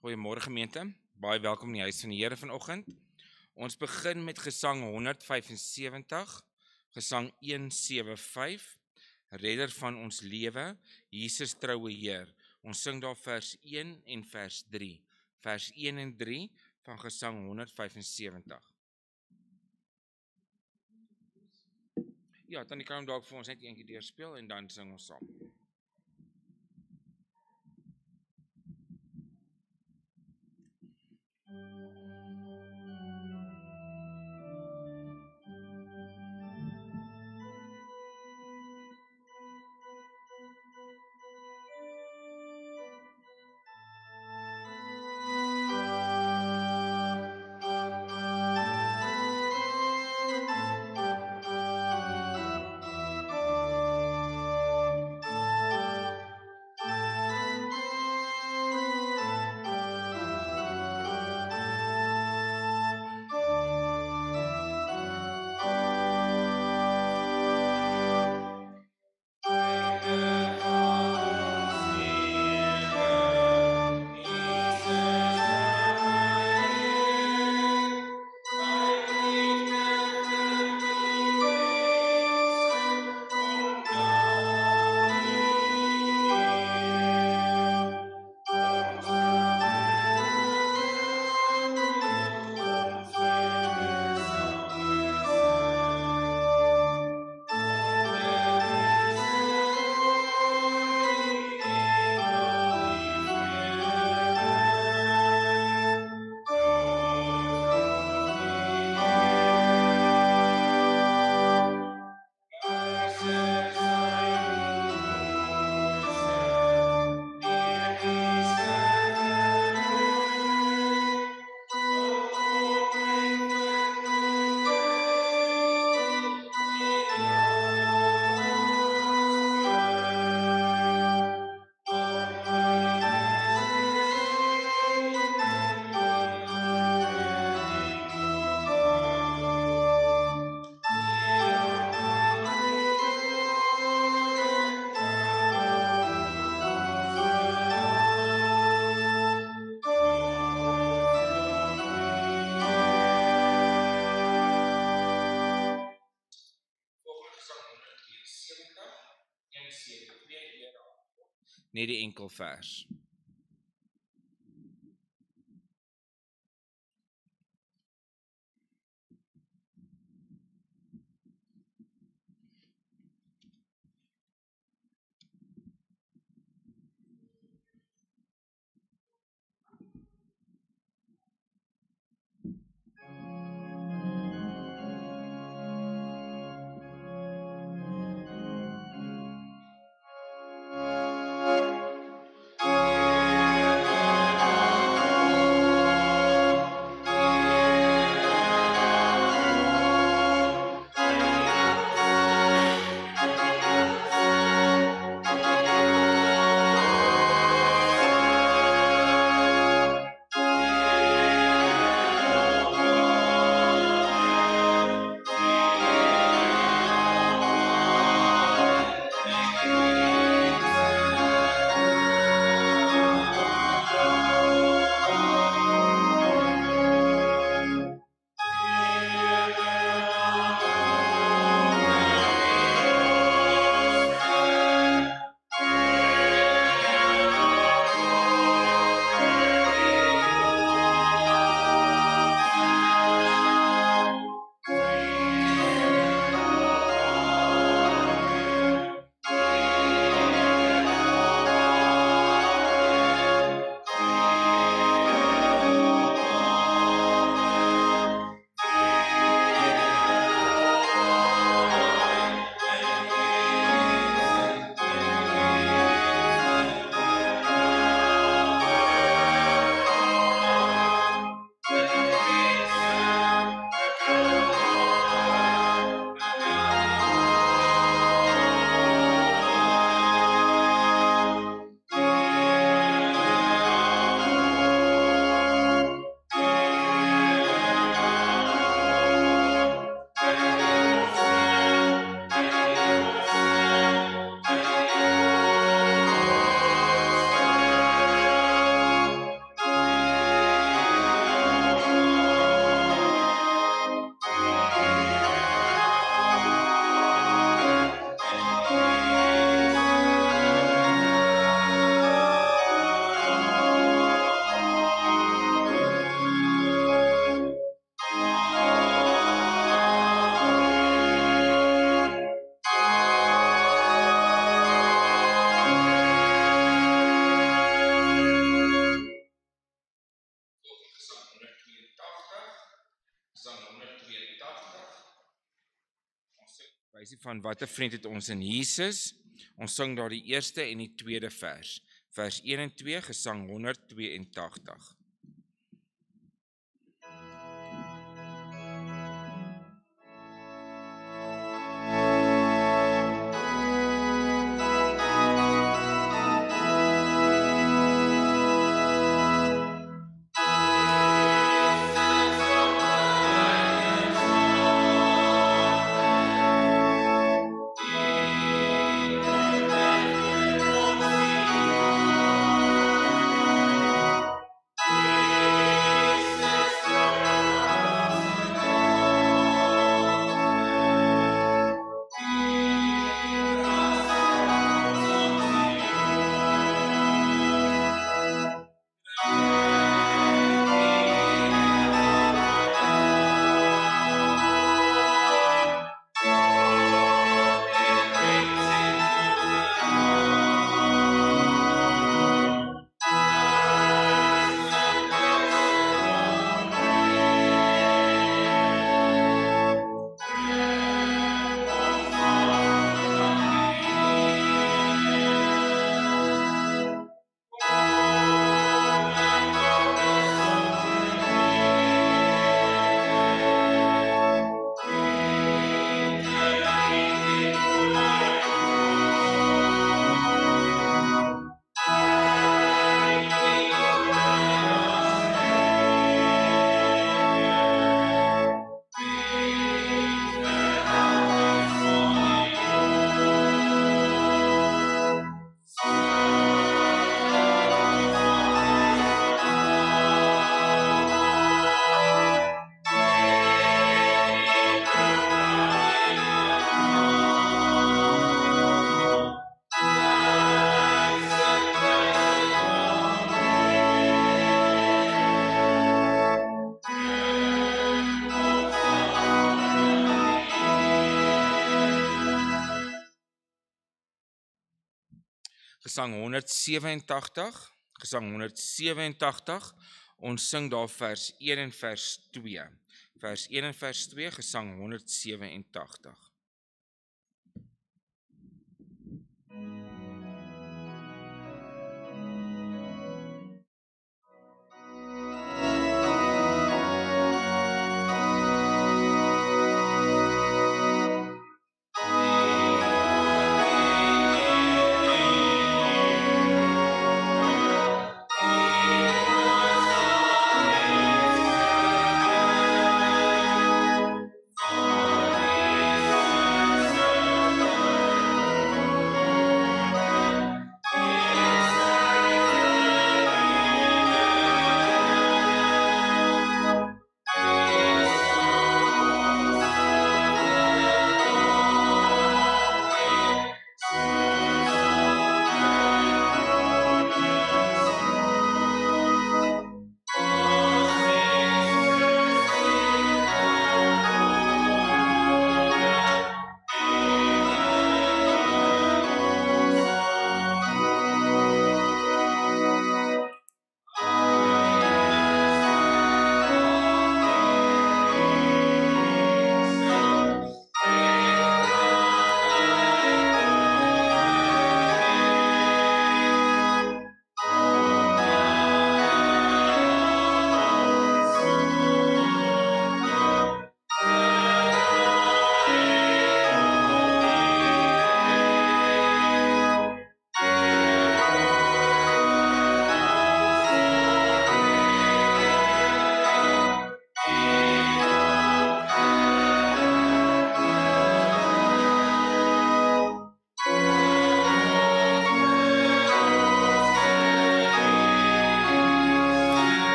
Goeiemôre gemeente, baie welkom in die huis van die Here vanoggend. Ons begin met Gesang 175, Gesang 175, Redder van ons lewe, Jesus troue Heer. Ons sing daar vers 1 en vers 3. Vers 1 en 3 van Gesang 175. Ja, dan kan hom dalk vir ons net een keer deurspeel en dan sing ons saam. Net die enkel vers. Wysie van watter vriend het ons in Jesus? Ons sing daar die eerste en die tweede vers. Vers 1 en 2, gesang 182. Gesang 187, ons sing daar vers 1 en vers 2. Vers 1 en vers 2, gesang 187.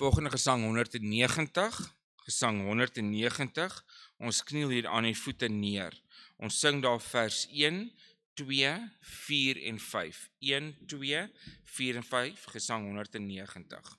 Volgende gesang 190, ons kniel hier aan die voete neer. Ons sing daar vers 1, 2, 4 en 5. 1, 2, 4 en 5, gesang 190.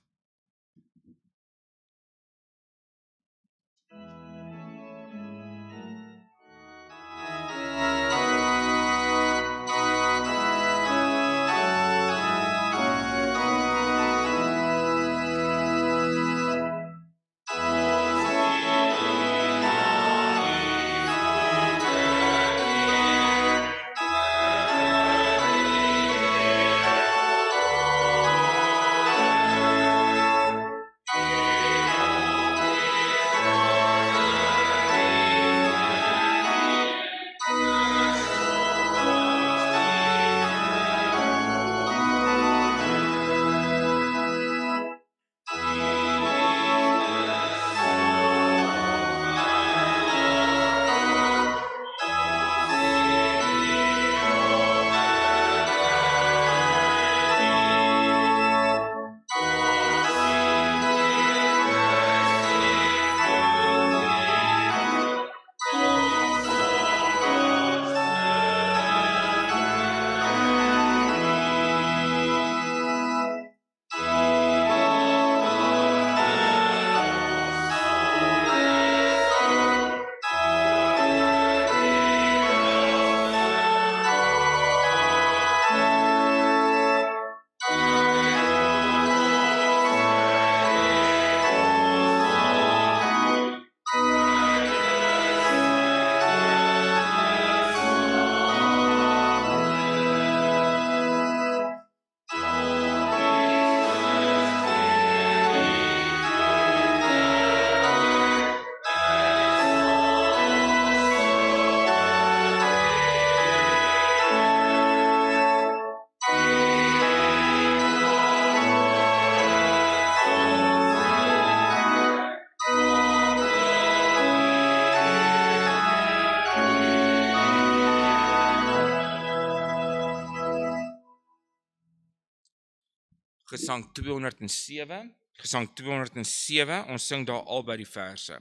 Gesang 207. Gesang 207, ons sing daar albei die verse.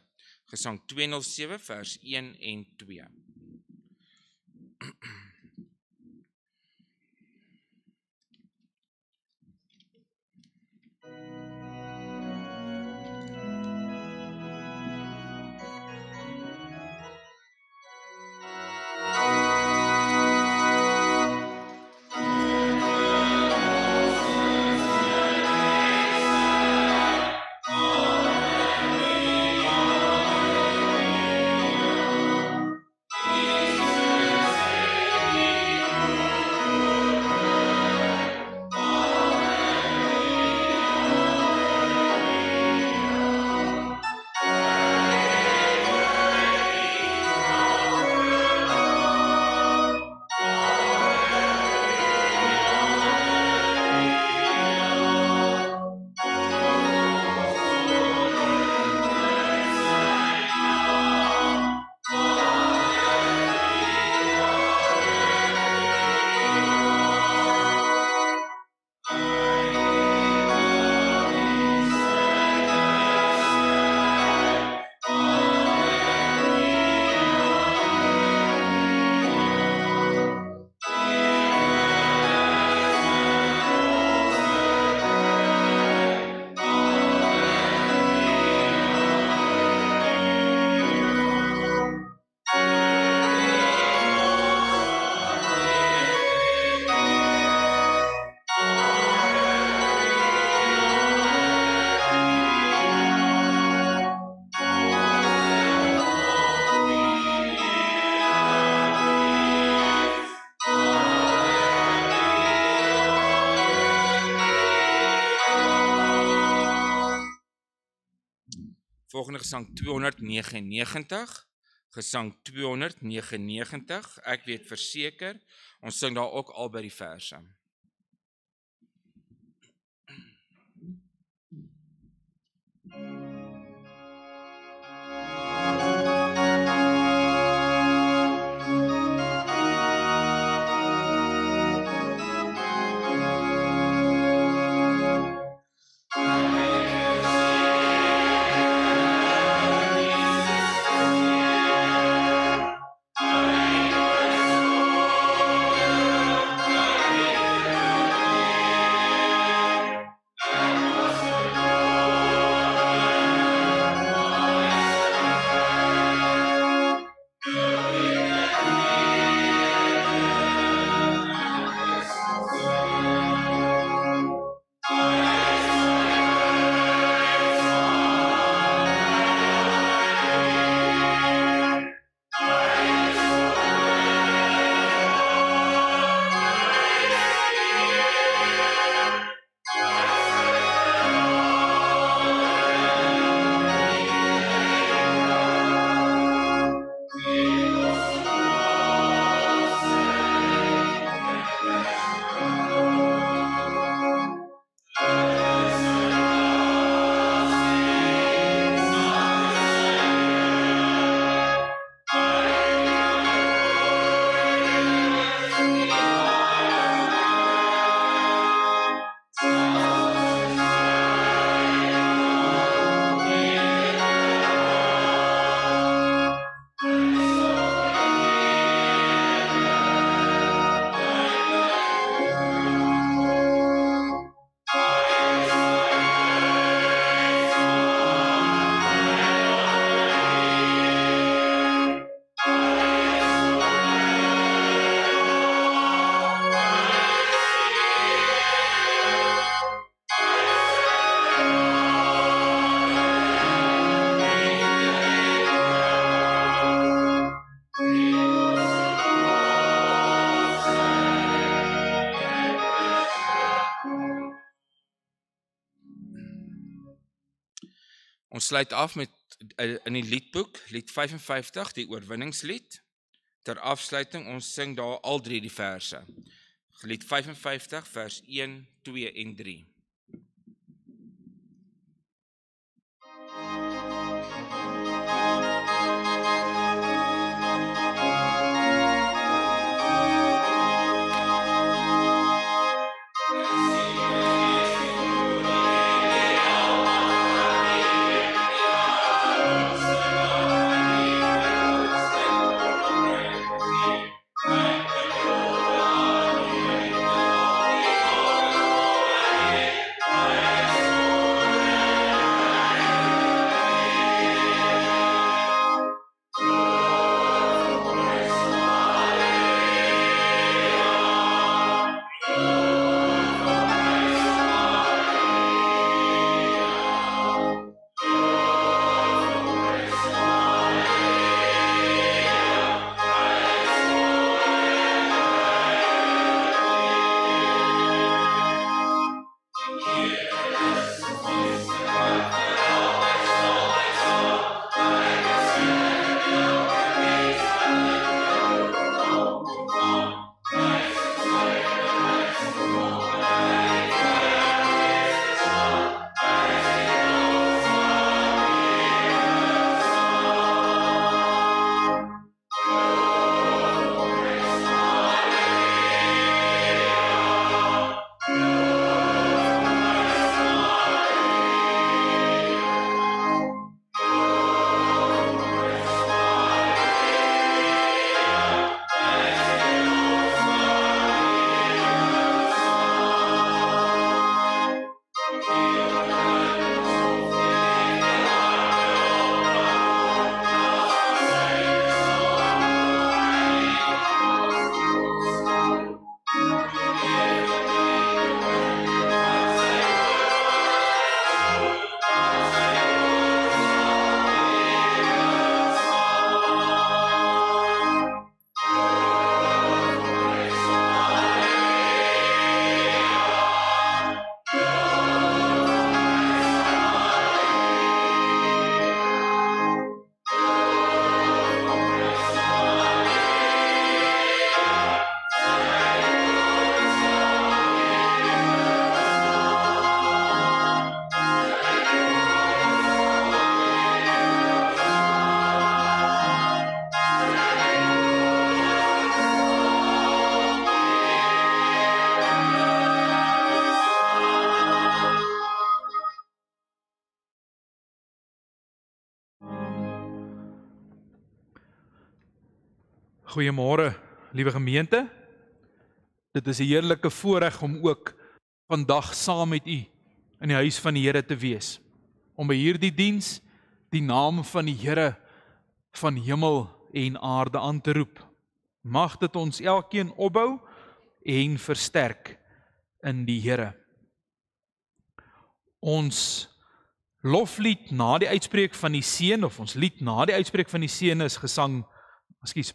Gesang 207 vers 1 en 2. Volgende gesang 299. Gesang 299. Ek weet verseker, ons sing daar ook albei die verse. Ons sluit af met in die liedboek, lied 55, die oorwinningslied. Ter afsluiting, ons sing daar al drie die verse. Lied 55, vers 1, 2 en 3. Goeiemôre, liewe gemeente. Dit is 'n heerlike voorreg om ook vandag saam met u in die huis van die Here te wees. Om by hierdie diens die naam van die Here van hemel en aarde aan te roep. Mag dit ons elkeen opbou en versterk in die Here. Ons loflied na die uitspreek van die seën, of ons lied na die uitspreek van die seën is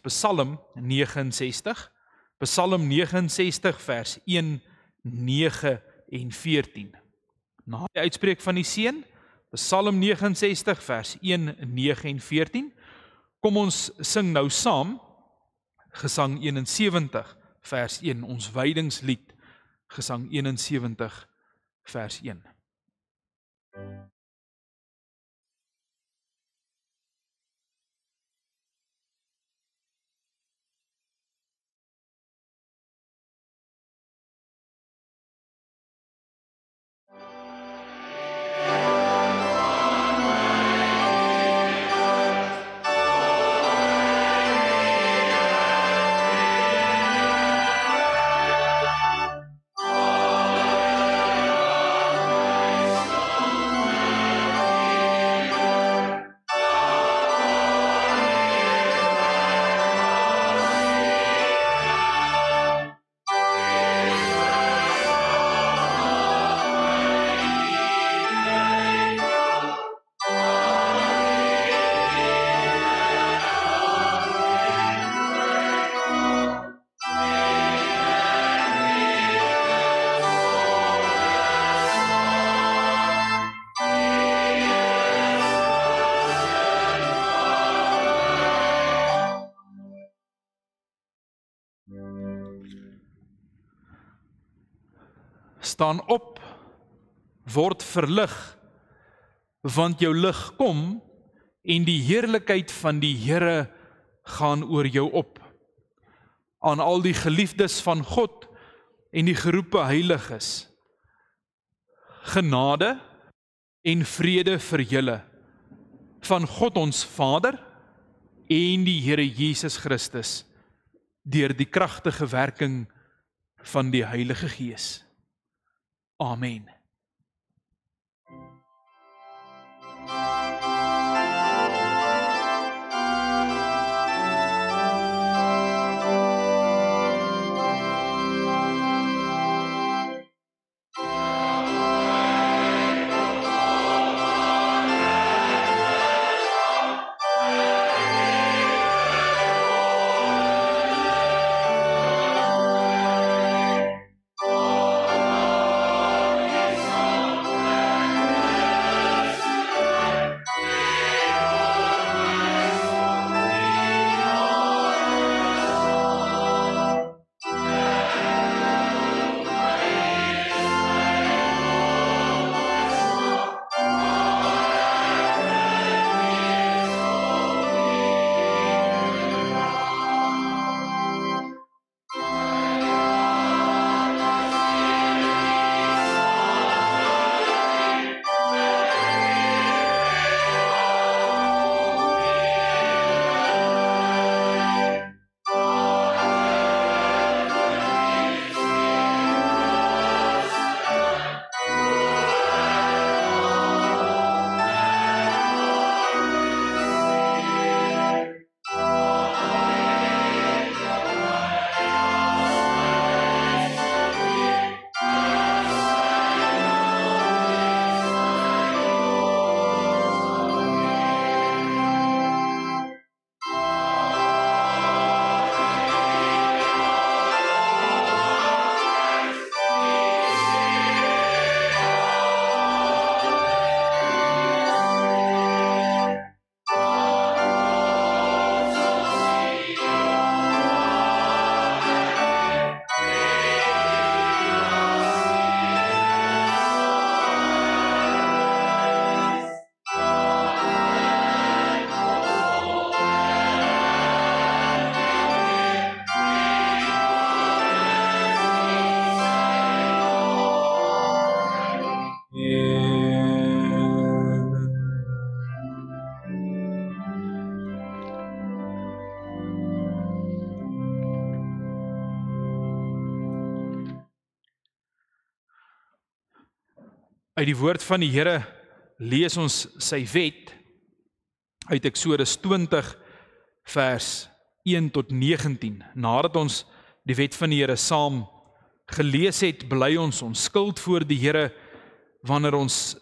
Psalm 69. Psalm 69 vers 1, 9 en 14. Na die uitspreek van die seën, Psalm 69 vers 1, 9 en 14. Kom ons sing nou saam Gesang 71 vers 1, ons wydingslied, Gesang 71 vers 1. Staan op, word verlig, want jou lig kom en die heerlikheid van die Here gaan oor jou op. Aan al die geliefdes van God en die geroepe heiliges, genade en vrede vir julle, van God ons Vader en die Here Jesus Christus, deur die kragtige werking van die Heilige Gees. Amen. Uit die woord van die Here lees ons sy wet uit Eksodus 20 vers 1 tot 19. Nadat ons die wet van die Here saam gelees het, bely ons skuld voor die Here wanneer ons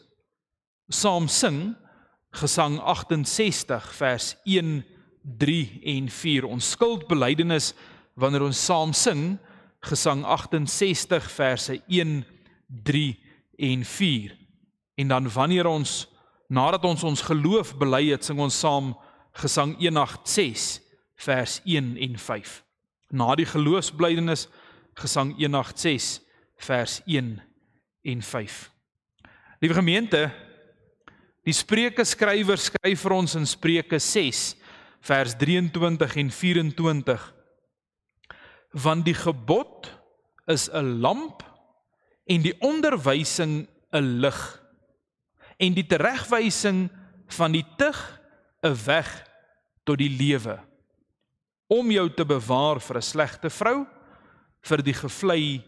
saam sing Gesang 68 vers 1, 3 en 4. Ons skuldbelydenis wanneer ons saam sing Gesang 68 verse 1, 3 en 4. En dan wanneer ons, nadat ons geloof bely het, sing ons saam Gesang 186 vers 1 en 5. Na die geloofsbelydenis Gesang 186 vers 1 en 5. Liewe gemeente, die Spreuke skrywer skryf vir ons in Spreuke 6 vers 23 en 24. Want die gebod is 'n lamp en die onderwysing 'n lig en die teregwysing van die tug 'n weg tot die lewe, om jou te bewaar vir 'n slegte vrou, vir die gevlei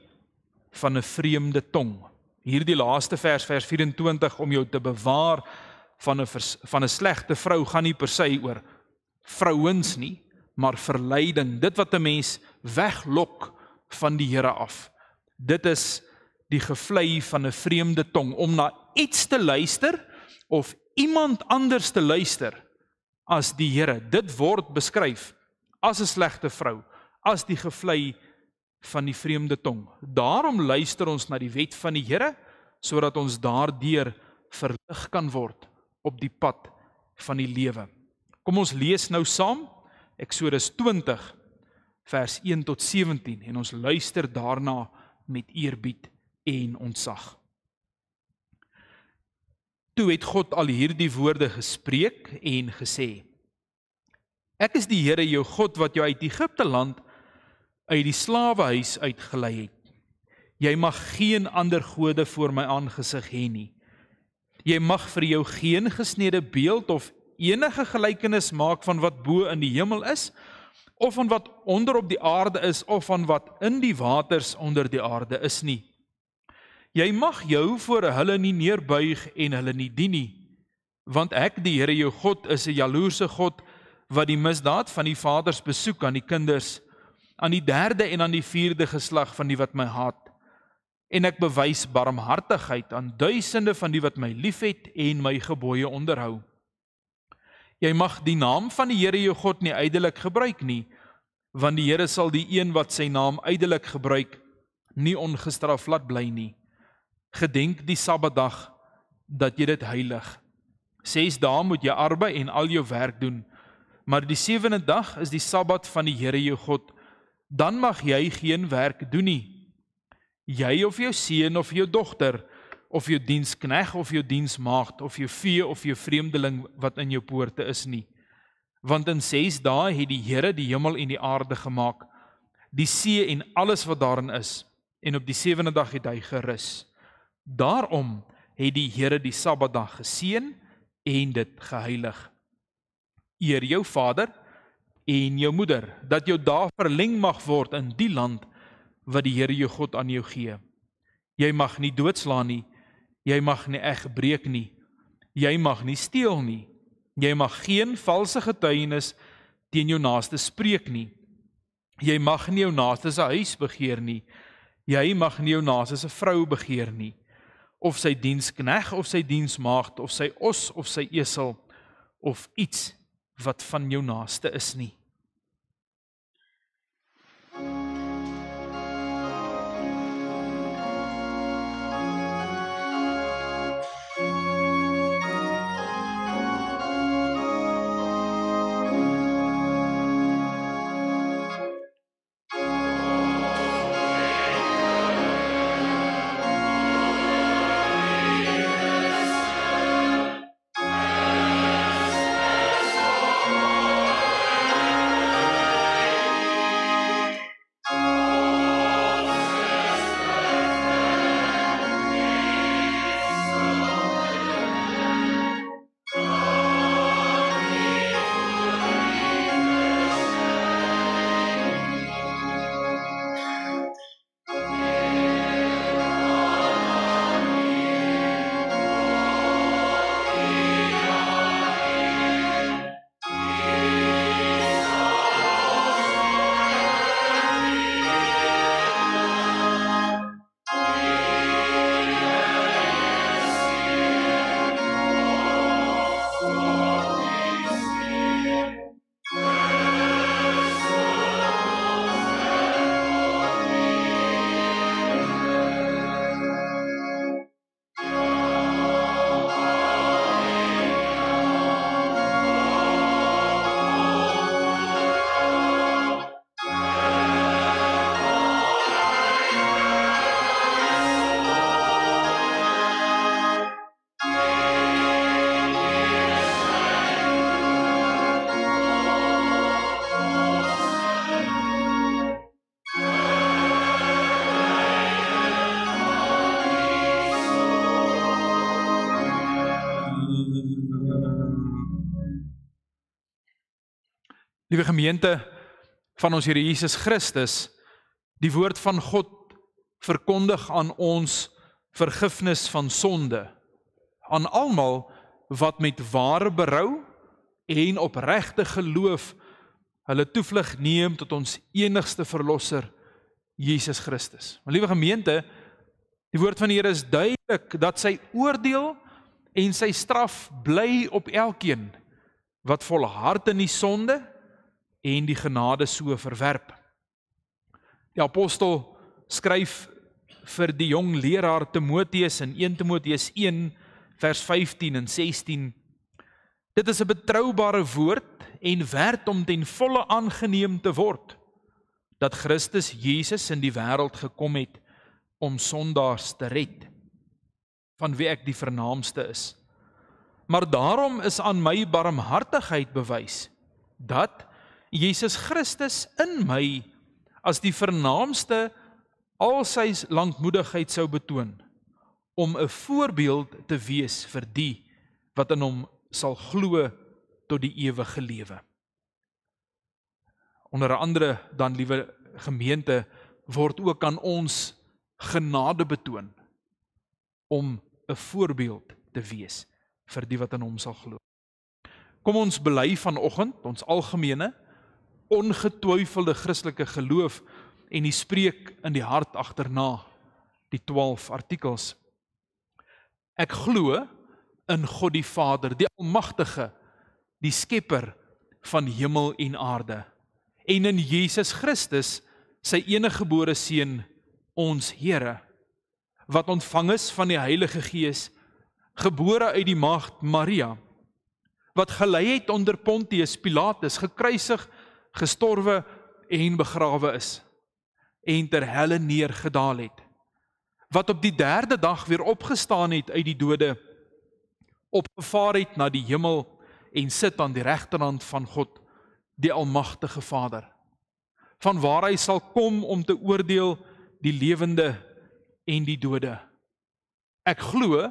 van 'n vreemde tong. Hierdie laaste vers 24, om jou te bewaar van 'n slegte vrou, gaan nie per se oor vrouens nie, maar verleiding, dit wat 'n mens weglok van die Here af. Dit is die gevlei van 'n vreemde tong, om na iets te luister of iemand anders te luister as die Here. Dit word beskryf as 'n slegte vrou, as die gevlei van die vreemde tong. Daarom luister ons na die wet van die Here, sodat ons daardeur verlig kan word op die pad van die lewe. Kom ons lees nou saam Eksodus 20 vers 1 tot 17 en ons luister daarna met eerbied en ontzag. Toe het God al hierdie woorde gespreek en gesê: Ek is die Here jou God wat jou uit Egipte land, uit die slawehuis uitgelei het. Jy mag geen ander gode voor my aangesig hê nie. Jy mag vir jou geen gesnede beeld of enige gelykenis maak van wat bo in die hemel is, of van wat onder op die aarde is, of van wat in die waters onder die aarde is nie. Jy mag jou voor hulle nie neerbuig en hulle nie dien nie, want ek, die Here jou God, is 'n jaloerse God, wat die misdaad van die vaders besoek aan die kinders, aan die 3de en aan die 4de geslag van die wat my haat. En ek bewys barmhartigheid aan duisende van die wat my liefhet en my gebooie onderhou. Jy mag die naam van die Here jou God nie ydelik gebruik nie, want die Here sal die een wat sy naam ydelik gebruik, nie ongestraf laat bly nie. Gedenk die Sabbatdag, dat jy dit heilig. 6 dae moet jy arbei en al jou werk doen, maar die 7de dag is die Sabbat van die Here jou God. Dan mag jy geen werk doen nie. Jy of jou seun of jou dogter, of jou dienskneg of jou diensmaagd, of jou vee of jou vreemdeling wat in jou poorte is nie. Want in 6 dae het die Here die hemel en die aarde gemaak, die see en alles wat daarin is, en op die 7de dag het hy gerus. Daarom het die Here die Sabbatdag geseën en dit geheilig. Eer jou vader en jou moeder, dat jou dae verleng mag word in die land wat die Here jou God aan jou gee. Jy mag nie doodslaan nie, jy mag nie egbreek nie, jy mag nie steel nie, jy mag geen valse getuienis teen jou naaste spreek nie, jy mag nie jou naaste se huis begeer nie, jy mag nie jou naaste se vrou begeer nie, of sy dienskneg of sy diensmaagd, of sy os of sy esel, of iets wat van jou naaste is nie. Liewe gemeente van ons Here Jesus Christus, die woord van God verkondig aan ons vergifnis van sonde, aan almal wat met ware berou en opregte geloof hulle toevlug neem tot ons enigste verlosser, Jesus Christus. Maar liewe gemeente, die woord van die Here is duidelik dat sy oordeel en sy straf bly op elkeen wat volhard in die sonde en die genade so verwerp. Die apostel skryf vir die jong leraar Timoteus in 1 Timoteus 1 vers 15 en 16: Dit is 'n betroubare woord en werd om ten volle aangeneem te word, dat Christus Jesus in die wêreld gekom het om sondaars te red, van wie ek die vernaamste is. Maar daarom is aan my barmhartigheid bewys, dat Jesus Christus in my as die vernaamste al sy lankmoedigheid sou betoon, om 'n voorbeeld te wees vir die wat in hom sal glo tot die ewige lewe. Onder andere dan, liewe gemeente, word ook aan ons genade betoon om 'n voorbeeld te wees vir die wat in hom sal glo. Kom ons bely vanoggend ons algemene, ongetwyfelde Christelike geloof en die spreek in die hart agterna, die 12 artikels. Ek glo in God die Vader, die Almagtige, die Skepper van hemel en aarde, en in Jesus Christus, sy eniggebore Seun, ons Here, wat ontvang is van die Heilige Gees, gebore uit die maagd Maria, wat gelei het onder Pontius Pilatus, gekruisig, gestorwe en begrawe is, en ter helle neergedaal het, wat op die 3de dag weer opgestaan het uit die dode, opgevaar het na die hemel en sit aan die regterhand van God, die Almagtige Vader, van waar hy sal kom om te oordeel die lewende en die dode. Ek glo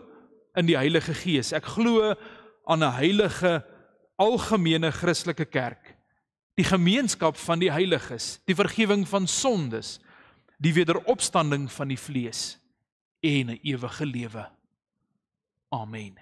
in die Heilige Gees, ek glo aan 'n heilige, algemene Christelike kerk, die gemeenskap van die heiliges, die vergifnis van sondes, die wederopstanding van die vlees en 'n ewige lewe. Amen.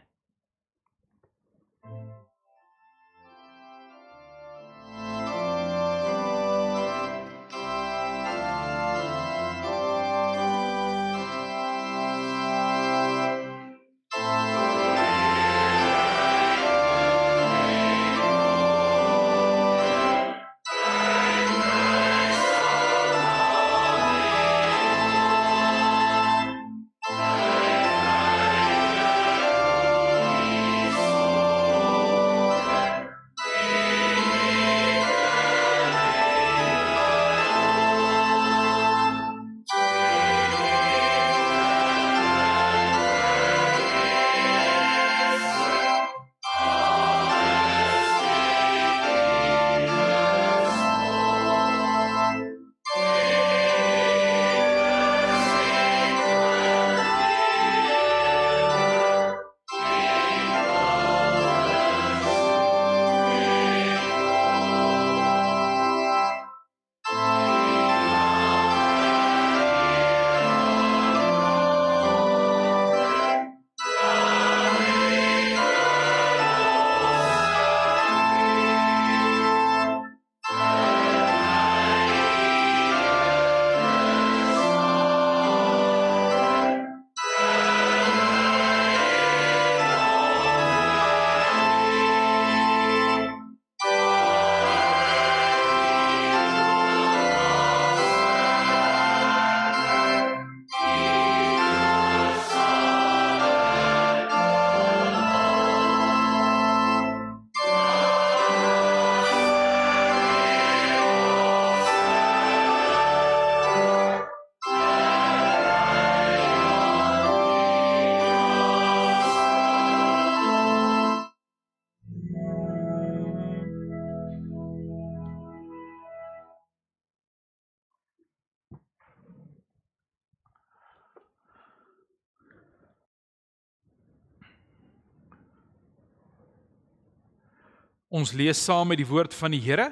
Ons lees saam met die woord van die Here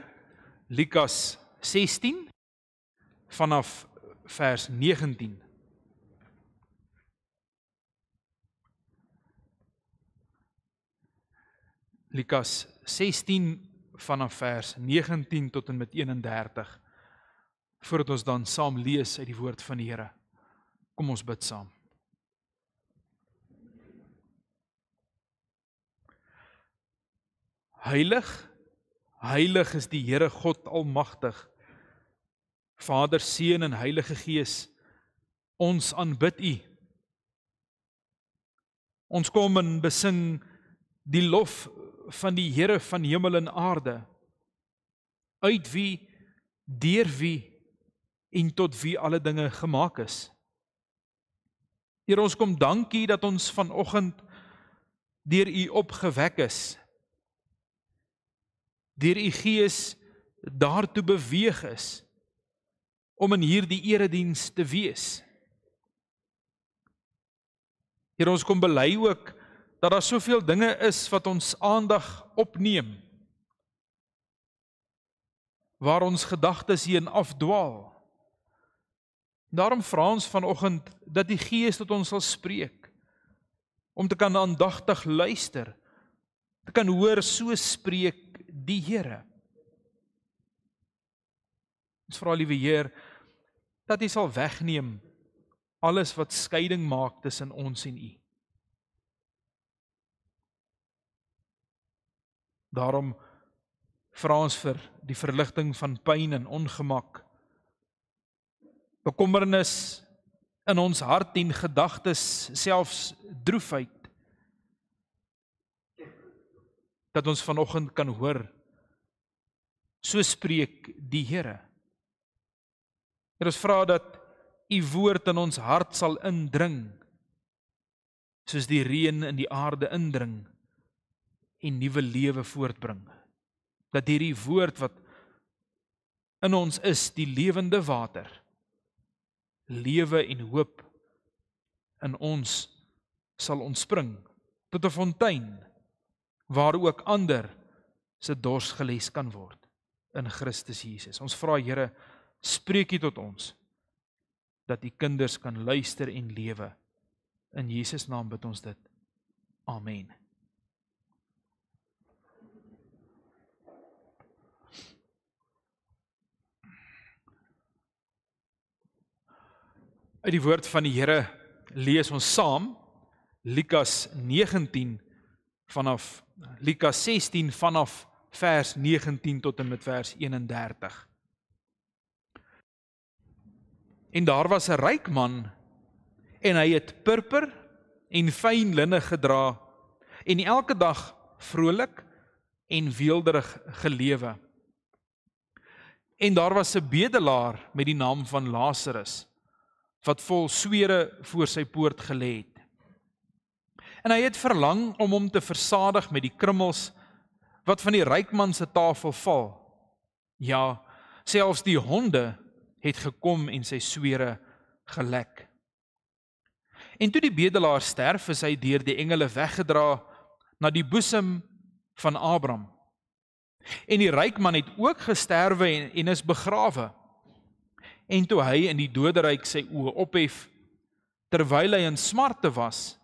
Lukas 16 vanaf vers 19. Lukas 16 vanaf vers 19 tot en met 31, voordat ons dan saam lees uit die woord van die Here. Kom ons bid saam. Heilig, heilig is die Here God Almagtig, Vader, Seun en Heilige Gees, ons aanbid U. Ons kom en besing die lof van die Here van hemel en aarde, uit wie, deur wie en tot wie alle dinge gemaak is. Here, ons kom dankie dat ons vanoggend deur U opgewek is, deur U Gees daartoe beweeg is, om in hierdie erediens te wees. Here, ons kom bely ook dat daar soveel dinge is wat ons aandag opneem, waar ons gedagtes heen afdwaal. Daarom vra ons vanoggend dat die Gees tot ons sal spreek, om te kan aandagtig luister, te kan hoor, so spreek die Here. Ons vra, liewe Heer, dat U sal wegneem alles wat skeiding maak tussen ons en U. Daarom vra ons vir die verligting van pyn en ongemak, bekommernis in ons hart en gedagtes, selfs droefheid, dat ons vanoggend kan hoor, so spreek die Here. Here, ons vra dat U woord in ons hart sal indring, soos die reën in die aarde indring en nuwe lewe voortbring. Dat hierdie woord wat in ons is, die lewende water, lewe en hoop in ons sal ontspring tot 'n fontein, waar ook ander se dors geles kan word in Christus Jesus. Ons vra, Here, spreek U tot ons, dat U kinders kan luister en lewe. In Jesus naam bid ons dit. Amen. Uit die woord van die Here lees ons saam Lukas 19 vanaf Lukas 16 vanaf vers 19 tot en met vers 31. En daar was 'n ryk man, en hy het purper en fyn linne gedra, en elke dag vrolik en weelderig gelewe. En daar was 'n bedelaar met die naam van Lazarus, wat vol swere voor sy poort gelê het. En hy het verlang om hom te versadig met die krummels wat van die ryk man se tafel val. Ja, selfs die honde het gekom en sy swere gelek. En toe die bedelaar sterf, is hy deur die engele weggedra na die boesem van Abraham. En die ryk man het ook gesterwe en is begrawe. En toe hy in die doderyk sy oë ophef, terwyl hy in smarte was,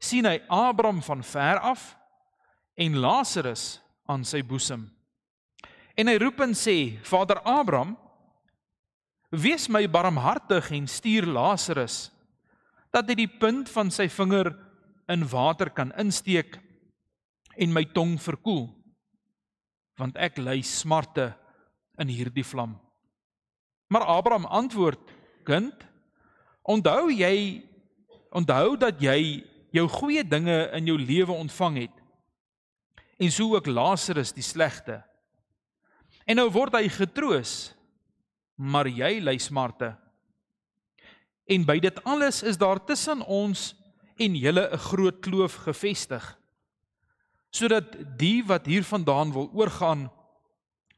sien hy Abraham van ver af en Lazarus aan sy boesem. En hy roep en sê, Vader Abraham, wees my barmhartig en stuur Lazarus, dat hy die punt van sy vinger in water kan insteek en my tong verkoel, want ek ly smarte in hierdie vlam. Maar Abraham antwoord, kind, onthou dat jy jou goeie dinge in jou lewe ontvang het, en so ook Lazarus die slegte. En nou word hy getroos, maar jy ly smarte. En by dit alles is daar tussen ons en julle 'n groot kloof gevestig, sodat die wat hiervandaan wil oorgaan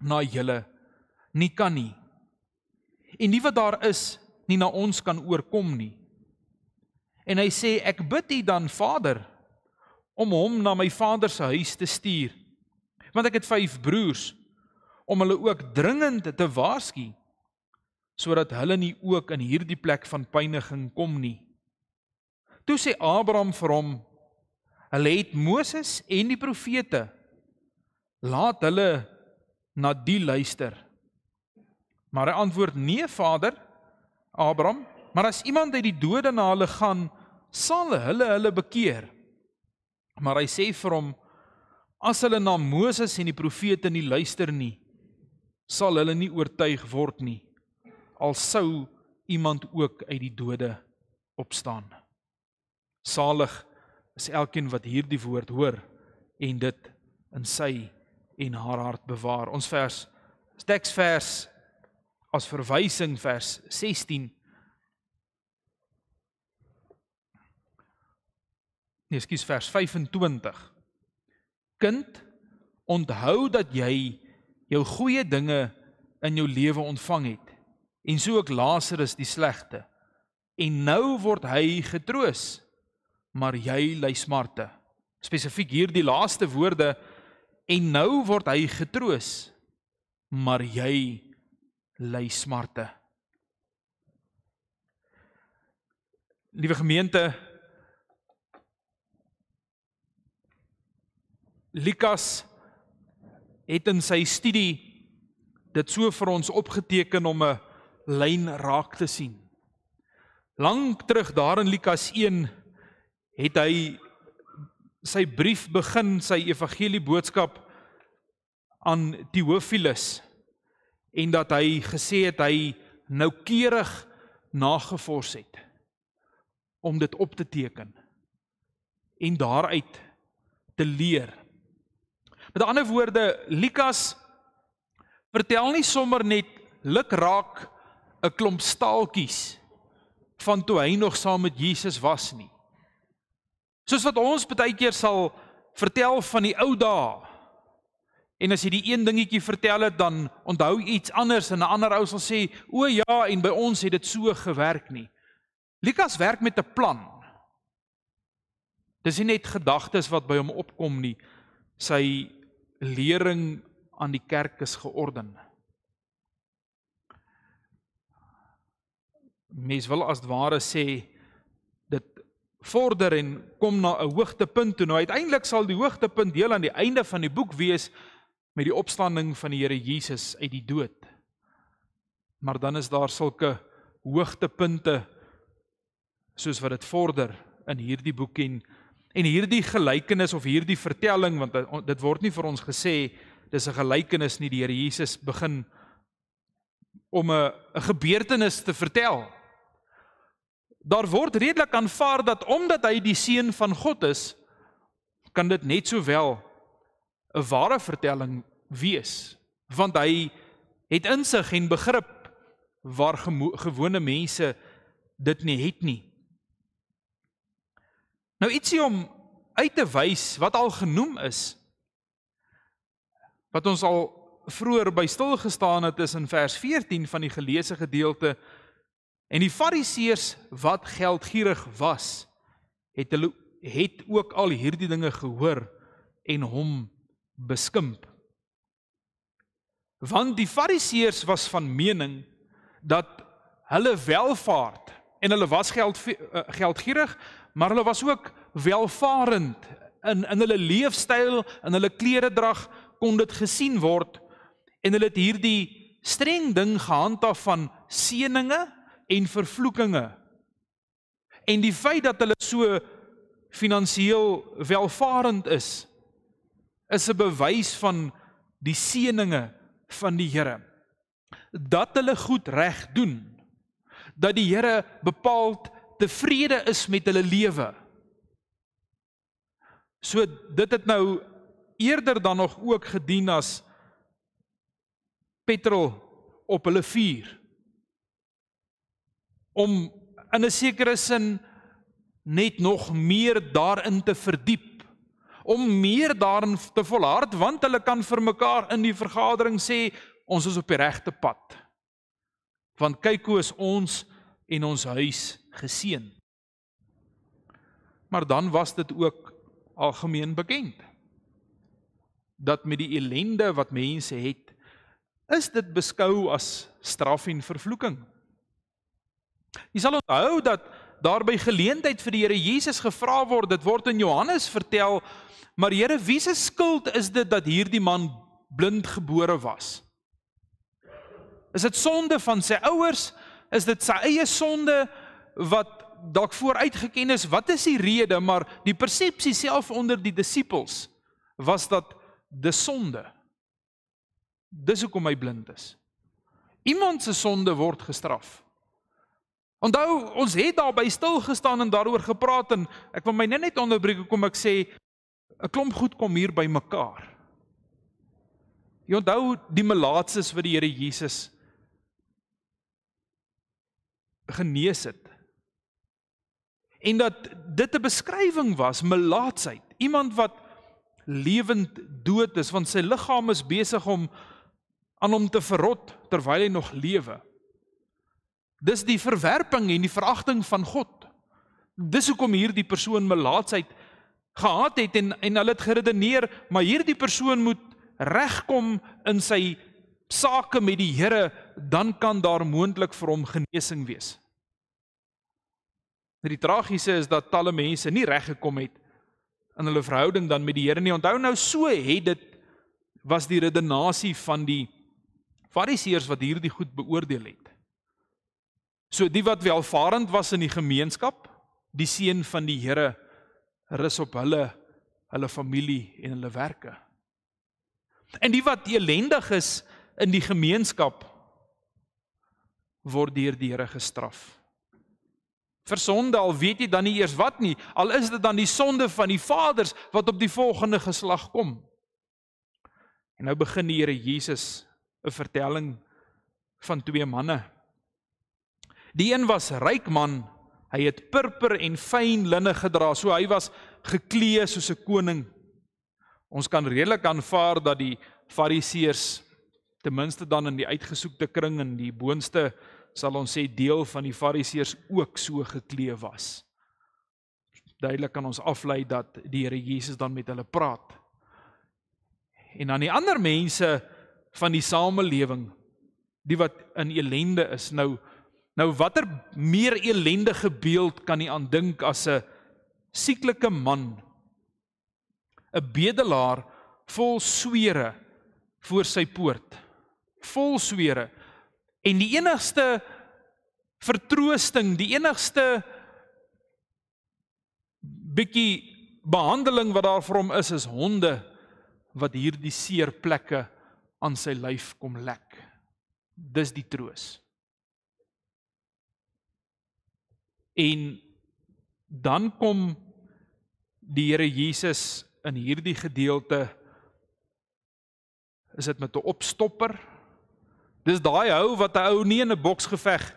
na julle nie kan nie, en die wat daar is nie na ons kan oorkom nie. En hy sê, ek bid U dan, Vader, om hom na my vader se huis te stuur, want ek het 5 broers, om hulle ook dringend te waarsku, sodat hulle nie ook in hierdie plek van pyniging kom nie. Toe sê Abraham vir hom, hulle het Moses en die profete, laat hulle na die luister. Maar hy antwoord, nee vader, Abraham, maar as iemand uit die dode na hulle gaan, sal hulle bekeer. Maar hy sê vir hom, as hulle na Moses en die profete nie luister nie, sal hulle nie oortuig word nie, al sou iemand ook uit die dode opstaan. Salig is elkeen wat hierdie woord hoor en dit in sy en haar hart bewaar. Ons teksvers as verwysing vers 16. Vers 25. Kind, onthou dat jy jou goeie dinge in jou lewe ontvang het, en so ook Lazarus die slegte. En nou word hy getroos, maar jy ly smarte. Spesifiek hier die laaste woorde, en nou word hy getroos, maar jy ly smarte. Liewe gemeente, Lukas het in sy studie dit so vir ons opgeteken om 'n lyn raak te sien. Lang terug daar in Lukas 1 het hy sy brief begin, sy evangelie boodskap aan Theophilus, en dat hy gesê het hy noukeurig nagevors het om dit op te teken en daaruit te leer. Met ander woorde, Lukas vertel nie sommer net lukraak 'n klomp staaltjies van toe hy nog saam met Jesus was nie. Soos wat ons baie keer sal vertel van die ou dae. En as jy die een dingetjie vertel het, dan onthou jy iets anders en 'n ander ou sal sê, o ja, en by ons het dit so gewerk nie. Lukas werk met 'n plan. Dis nie net gedagtes wat by hom opkom nie. Sy lering aan die kerk is georden. Mens wil as ware sê, dit vorder en kom na 'n hoogtepunt toe. Nou uiteindelik sal die hoogtepunt deel aan die einde van die boek wees met die opstanding van die Here Jesus uit die dood. Maar dan is daar sulke hoogtepunte soos wat dit vorder in hierdie boek en hierdie gelykenis of hierdie vertelling, want dit word nie vir ons gesê dis 'n gelykenis nie, die Here Jesus begin om 'n gebeurtenis te vertel. Daar word redelik aanvaar dat omdat hy die seun van God is, kan dit net sowel 'n ware vertelling wees, want hy het insig en begrip waar gewone mense dit nie het nie. Nou ietsie om uit te wys wat al genoem is, wat ons al vroeër by stilgestaan het, is in vers 14 van die geleesde gedeelte. En die Fariseërs wat geldgierig was, het ook al hierdie dinge gehoor en hom beskimp. Want die Fariseërs was van mening dat hulle welvaart, en hulle was geldgierig, maar hulle was ook welvarend in hulle leefstyl, in hulle kleredrag kon dit gesien word, en hulle het hierdie streng ding gehandhaaf van seëninge en vervloekinge. En die feit dat hulle so finansiëel welvarend is 'n bewys van die seëninge van die Here. Dat hulle goed reg doen, dat die Here bepaald tevrede is met hulle lewe. So dit het nou eerder dan nog ook gedien as petrol op hulle vuur, om in 'n sekere sin net nog meer daarin te verdiep, om meer daarin te volhard, want hulle kan vir mekaar in die vergadering sê, ons is op die regte pad. Want kyk hoe is ons en ons huis geseën. Maar dan was dit ook algemeen bekend, dat met die ellende wat mense het, is dit beskou as straf en vervloeking. Jy sal onthou dat daar by geleentheid vir die Here Jesus gevra word, dit word in Johannes vertel, maar Here, wie se skuld is dit dat hierdie man blind gebore was? Is dit sonde van sy ouers? Is dit sy eie sonde wat dalk vooruitgeken is? Wat is die rede? Maar die persepsie self onder die disippels was dat dis sonde. Dis hoekom hy blind is. Iemand se sonde word gestraf. Onthou, ons het daarby stil gestaan en daaroor gepraat en ek wil my net onderbreek hoekom ek sê 'n klomp goed kom hier by mekaar. Jy onthou die melaatses wat die Here Jesus genees het. En dat dit 'n beskrywing was, melaatsheid. Iemand wat lewend dood is, want sy liggaam is besig om aan hom te verrot terwyl hy nog lewe. Dis die verwerping en die veragting van God. Dis hoekom hierdie persoon melaatsheid gehad het en hulle het geredeneer, maar hierdie persoon moet regkom in sy sake met die Here, dan kan daar moontlik vir hom genesing wees. Die tragiese is dat talle mense nie reg gekom het in hulle verhouding dan met die Here nie. Onthou nou, so het dit was die redenasie van die Fariseërs wat hierdie goed beoordeel het. So die wat welvarend was in die gemeenskap, die seën van die Here rus op hulle familie en hulle werke. En die wat elendig is in die gemeenskap, word deur die Here gestraf. Vir sonde, al weet jy dan nie eers wat nie, al is dit dan die sonde van die vaders wat op die volgende geslag kom. En nou begin die Here Jesus 'n vertelling van twee manne. Die een was ryk man, hy het purper en fyn linne gedra, so hy was geklee soos 'n koning. Ons kan redelik aanvaar dat die Fariseërs, ten minste dan in die uitgesoekte kring en die boonste, sal ons sê deel van die Fariseërs ook so geklee was. Duidelik kan ons aflei dat die Here Jesus dan met hulle praat. En dan die ander mense van die samelewing, die wat in ellende is, nou watter meer ellendige beeld kan jy aandink as 'n sieklike man, 'n bedelaar vol swere voor sy poort, vol swere, en die enigste vertroosting, die enigste bietjie behandeling wat daar vir hom is honde wat hierdie seer plekke aan sy lyf kom lek. Dis die troos. En dan kom die Here Jesus in hierdie gedeelte, is dit met 'n opstopper. Dis daai hou wat 'n ou nie in 'n boksgeveg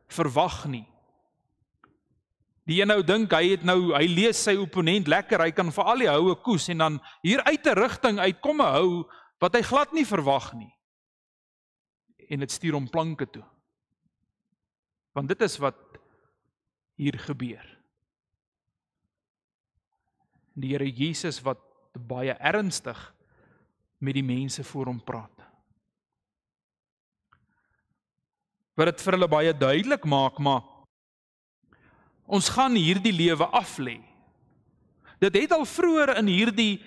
verwag nie. Die een ou dink hy lees sy opponent lekker, hy kan vir al die houe koes en dan hier uit 'n rigting uitkom 'n hou wat hy glad nie verwag nie. En dit stuur hom planke toe. Want dit is wat hier gebeur. Die Here Jesus wat baie ernstig met die mense voor hom praat. Wat dit vir hulle baie duidelik maak, maar ons gaan hierdie lewe aflê. Dit het al vroeër in hierdie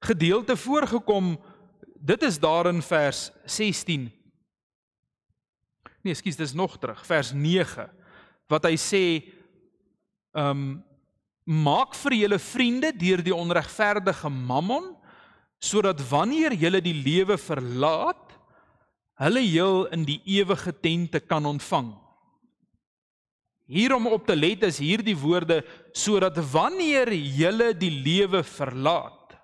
gedeelte voorgekom, dit is daar in vers 16. Nee, ekskuus, dis nog terug, vers 9, wat hy sê, maak vir julle vriende deur die onregverdige mammon, sodat wanneer julle die lewe verlaat, hulle heel in die ewige tente kan ontvang. Hierom op te let is hierdie woorde, sodat wanneer julle die lewe verlaat,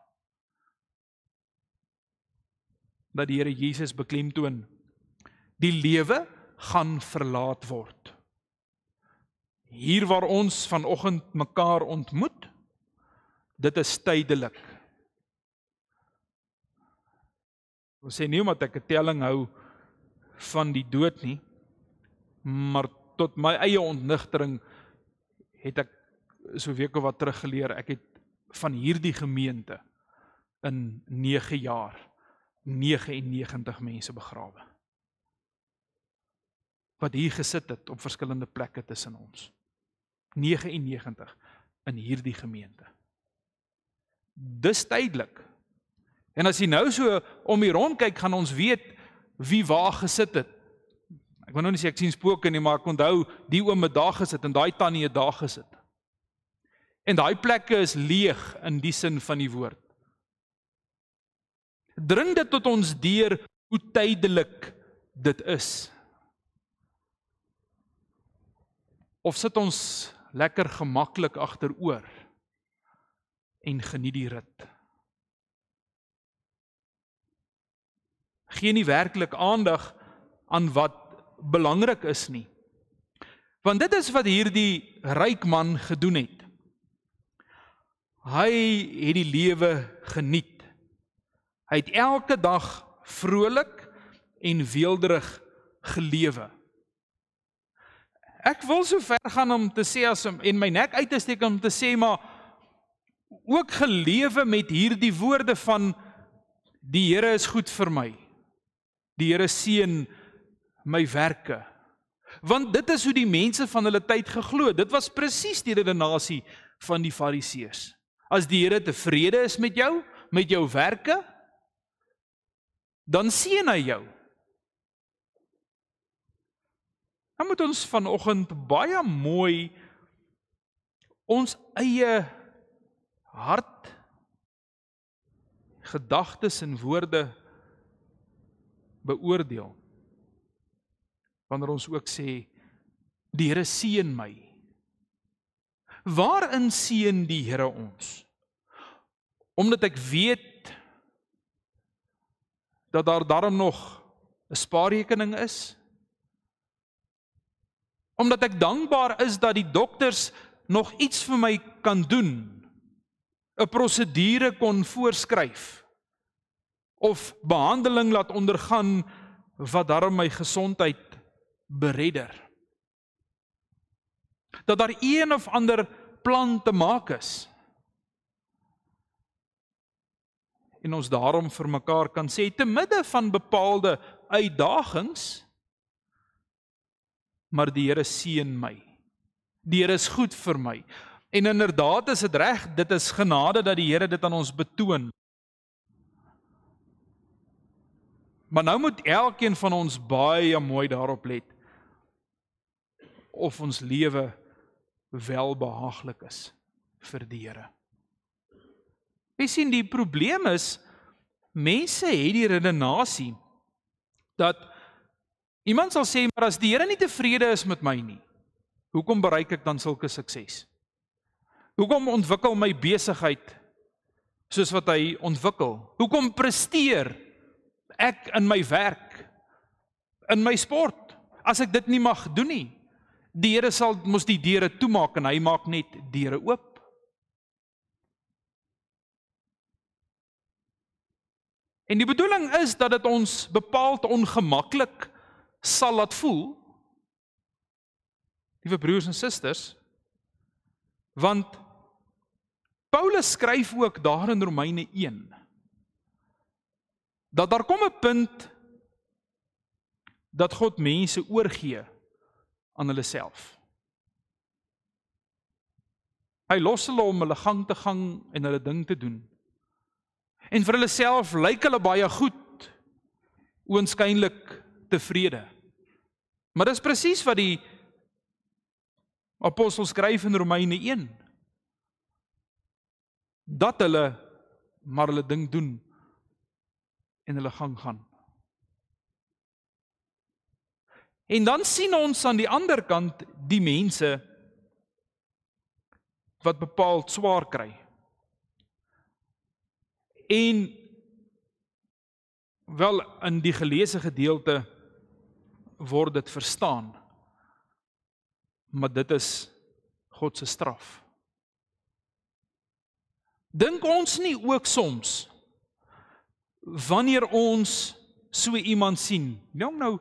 dat die Here Jesus beklemtoon, die lewe gaan verlaat word. Hier waar ons vanoggend mekaar ontmoet, dit is tydelik. Ons sê nie omdat ek 'n telling hou van die dood nie, maar tot my eie ontnigtering het ek so week of wat teruggeleer, ek het van hierdie gemeente in 9 jaar 99 mense begrawe. Wat hier gesit het op verskillende plekke tussen ons. 99 in hierdie gemeente. Dis tydelik. En as jy nou so om die rond kyk, gaan ons weet wie waar gesit het. Ek wil nou nie sê ek sien spooke nie, maar ek onthou die oom het daar gesit en daai tannie het daar gesit. En daai plekke is leeg in die sin van die woord. Dring dit tot ons deur hoe tydelik dit is. Of sit ons lekker gemaklik agteroor en geniet die rit. Gee nie werklik aandag aan wat belangrik is nie. Want dit is wat hierdie ryk man gedoen het. Hy het die lewe geniet. Hy het elke dag vrolik en weelderig gelewe. Ek wil so ver gaan om te sê en my nek uit te steek om te sê, maar ook gelewe met hierdie woorde van die Here is goed vir my. Die Here seën my werke. Want dit is hoe die mense van hulle tyd geglo. Dit was presies die redenasie van die Fariseërs. As die Here tevrede is met jou werke, dan seën hy jou. Dan moet ons vanoggend baie mooi ons eie hart, gedagtes en woorde beoordeel. Wanneer ons ook sê, die Here seën my. Waarin seën die Here ons? Omdat ek weet dat daar daarom nog 'n spaarrekening is? Omdat ek dankbaar is dat die dokters nog iets vir my kan doen, 'n prosedure kon voorskryf, of behandeling laat ondergaan wat daarom my gesondheid beredder. Dat daar een of ander plan te maak is. En ons daarom vir mekaar kan sê, te midde van bepaalde uitdagings, maar die Here seën my. Die Here is goed vir my. En inderdaad is dit reg, dit is genade dat die Here dit aan ons betoon. Maar nou moet elkeen van ons baie mooi daarop let, of ons lewe welbehaaglik is vir die Here. Jy sien, die probleem is, mense het die redenasie, dat iemand sal sê, maar as die Here nie tevrede is met my nie, hoekom bereik ek dan sulke sukses? Hoekom ontwikkel my besigheid soos wat hy ontwikkel? Hoekom presteer ek in my werk, in my sport, as ek dit nie mag doen nie? Die Here sal mos die deure toemaak en hy maak net deure oop. En die bedoeling is dat dit ons bepaald ongemaklik sal laat voel, liewe broers en susters, want Paulus skryf ook daar in Romeine 1, dat daar kom 'n punt dat God mense oorgee aan hulle self. Hy los hulle om hulle gang te gaan en hulle ding te doen. En vir hulle self lyk hulle baie goed, oënskynlik tevrede. Maar dis presies wat die apostel skryf in Romeine 1. Dat hulle maar hulle ding doen en hulle gang gaan. En dan sien ons aan die ander kant die mense wat bepaald swaar kry. En wel in die geleesde gedeelte word dit verstaan, maar dit is God se straf. Dink ons nie ook soms, wanneer ons so iemand sien, nou,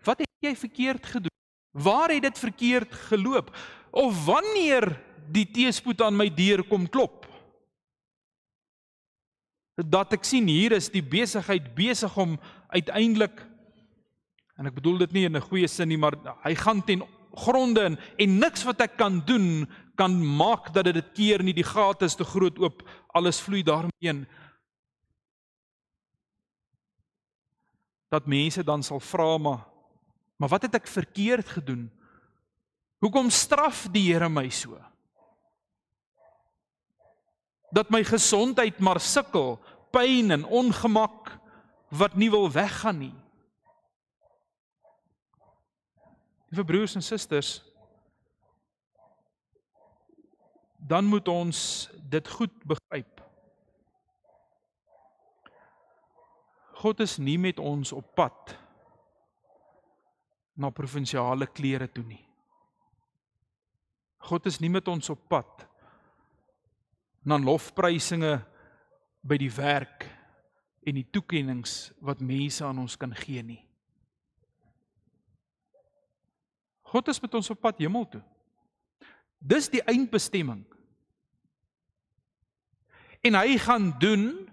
wat het jy verkeerd gedoen? Waar het dit verkeerd geloop? Of wanneer die teëspoed aan my deur kom klop? dat ek sien hier is die besigheid besig om uiteindelik, en ek bedoel dit nie in 'n goeie sin nie, maar hy gaan ten gronde en niks wat ek kan doen, kan maak dat dit keer nie, die gate is te groot oop, alles vloei daarmee. Dat mense dan sal vra, maar wat het ek verkeerd gedoen? Hoekom straf die Here my so? Dat my gesondheid maar sukkel, pyn en ongemak wat nie wil weggaan nie. Liewe broers en susters, dan moet ons dit goed begryp. God is nie met ons op pad na provinsiale klere toe nie. God is nie met ons op pad na lofprysinge by die werk en die toekennings wat mense aan ons kan gee nie. God is met ons op pad hemel toe. Dis die eindbestemming. En hy gaan doen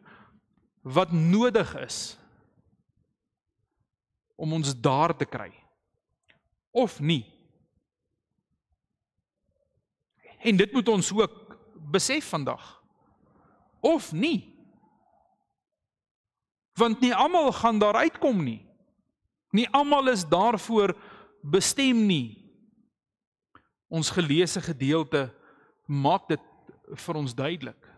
wat nodig is om ons daar te kry. Of nie. En dit moet ons ook besef vandag. Of nie. Want nie almal gaan daar uitkom nie. Nie almal is daarvoor bestem nie. Ons geleesde gedeelte maak dit vir ons duidelik.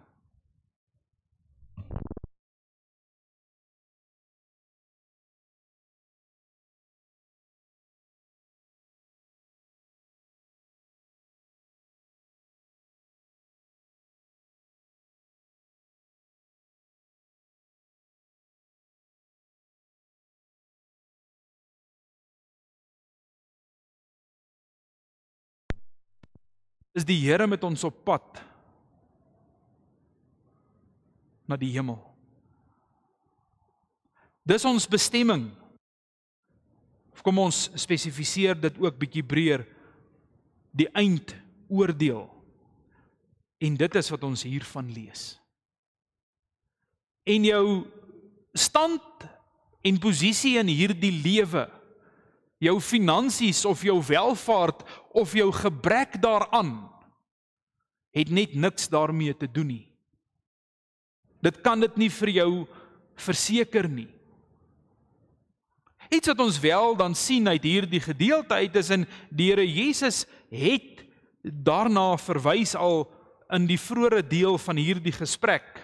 Is die Here met ons op pad na die hemel. Dis ons bestemming. Kom ons spesifiseer dit ook bietjie breër, die eindoordeel. En dit is wat ons hiervan lees. En jou stand en posisie in hierdie lewe, jou finansies of jou welvaart of jou gebrek daaraan, het net niks daarmee te doen nie. Dit kan dit nie vir jou verseker nie. Iets wat ons wel dan sien uit hierdie gedeelte uit is, en die Here Jesus het daarna verwys al in die vroeëre deel van hierdie gesprek,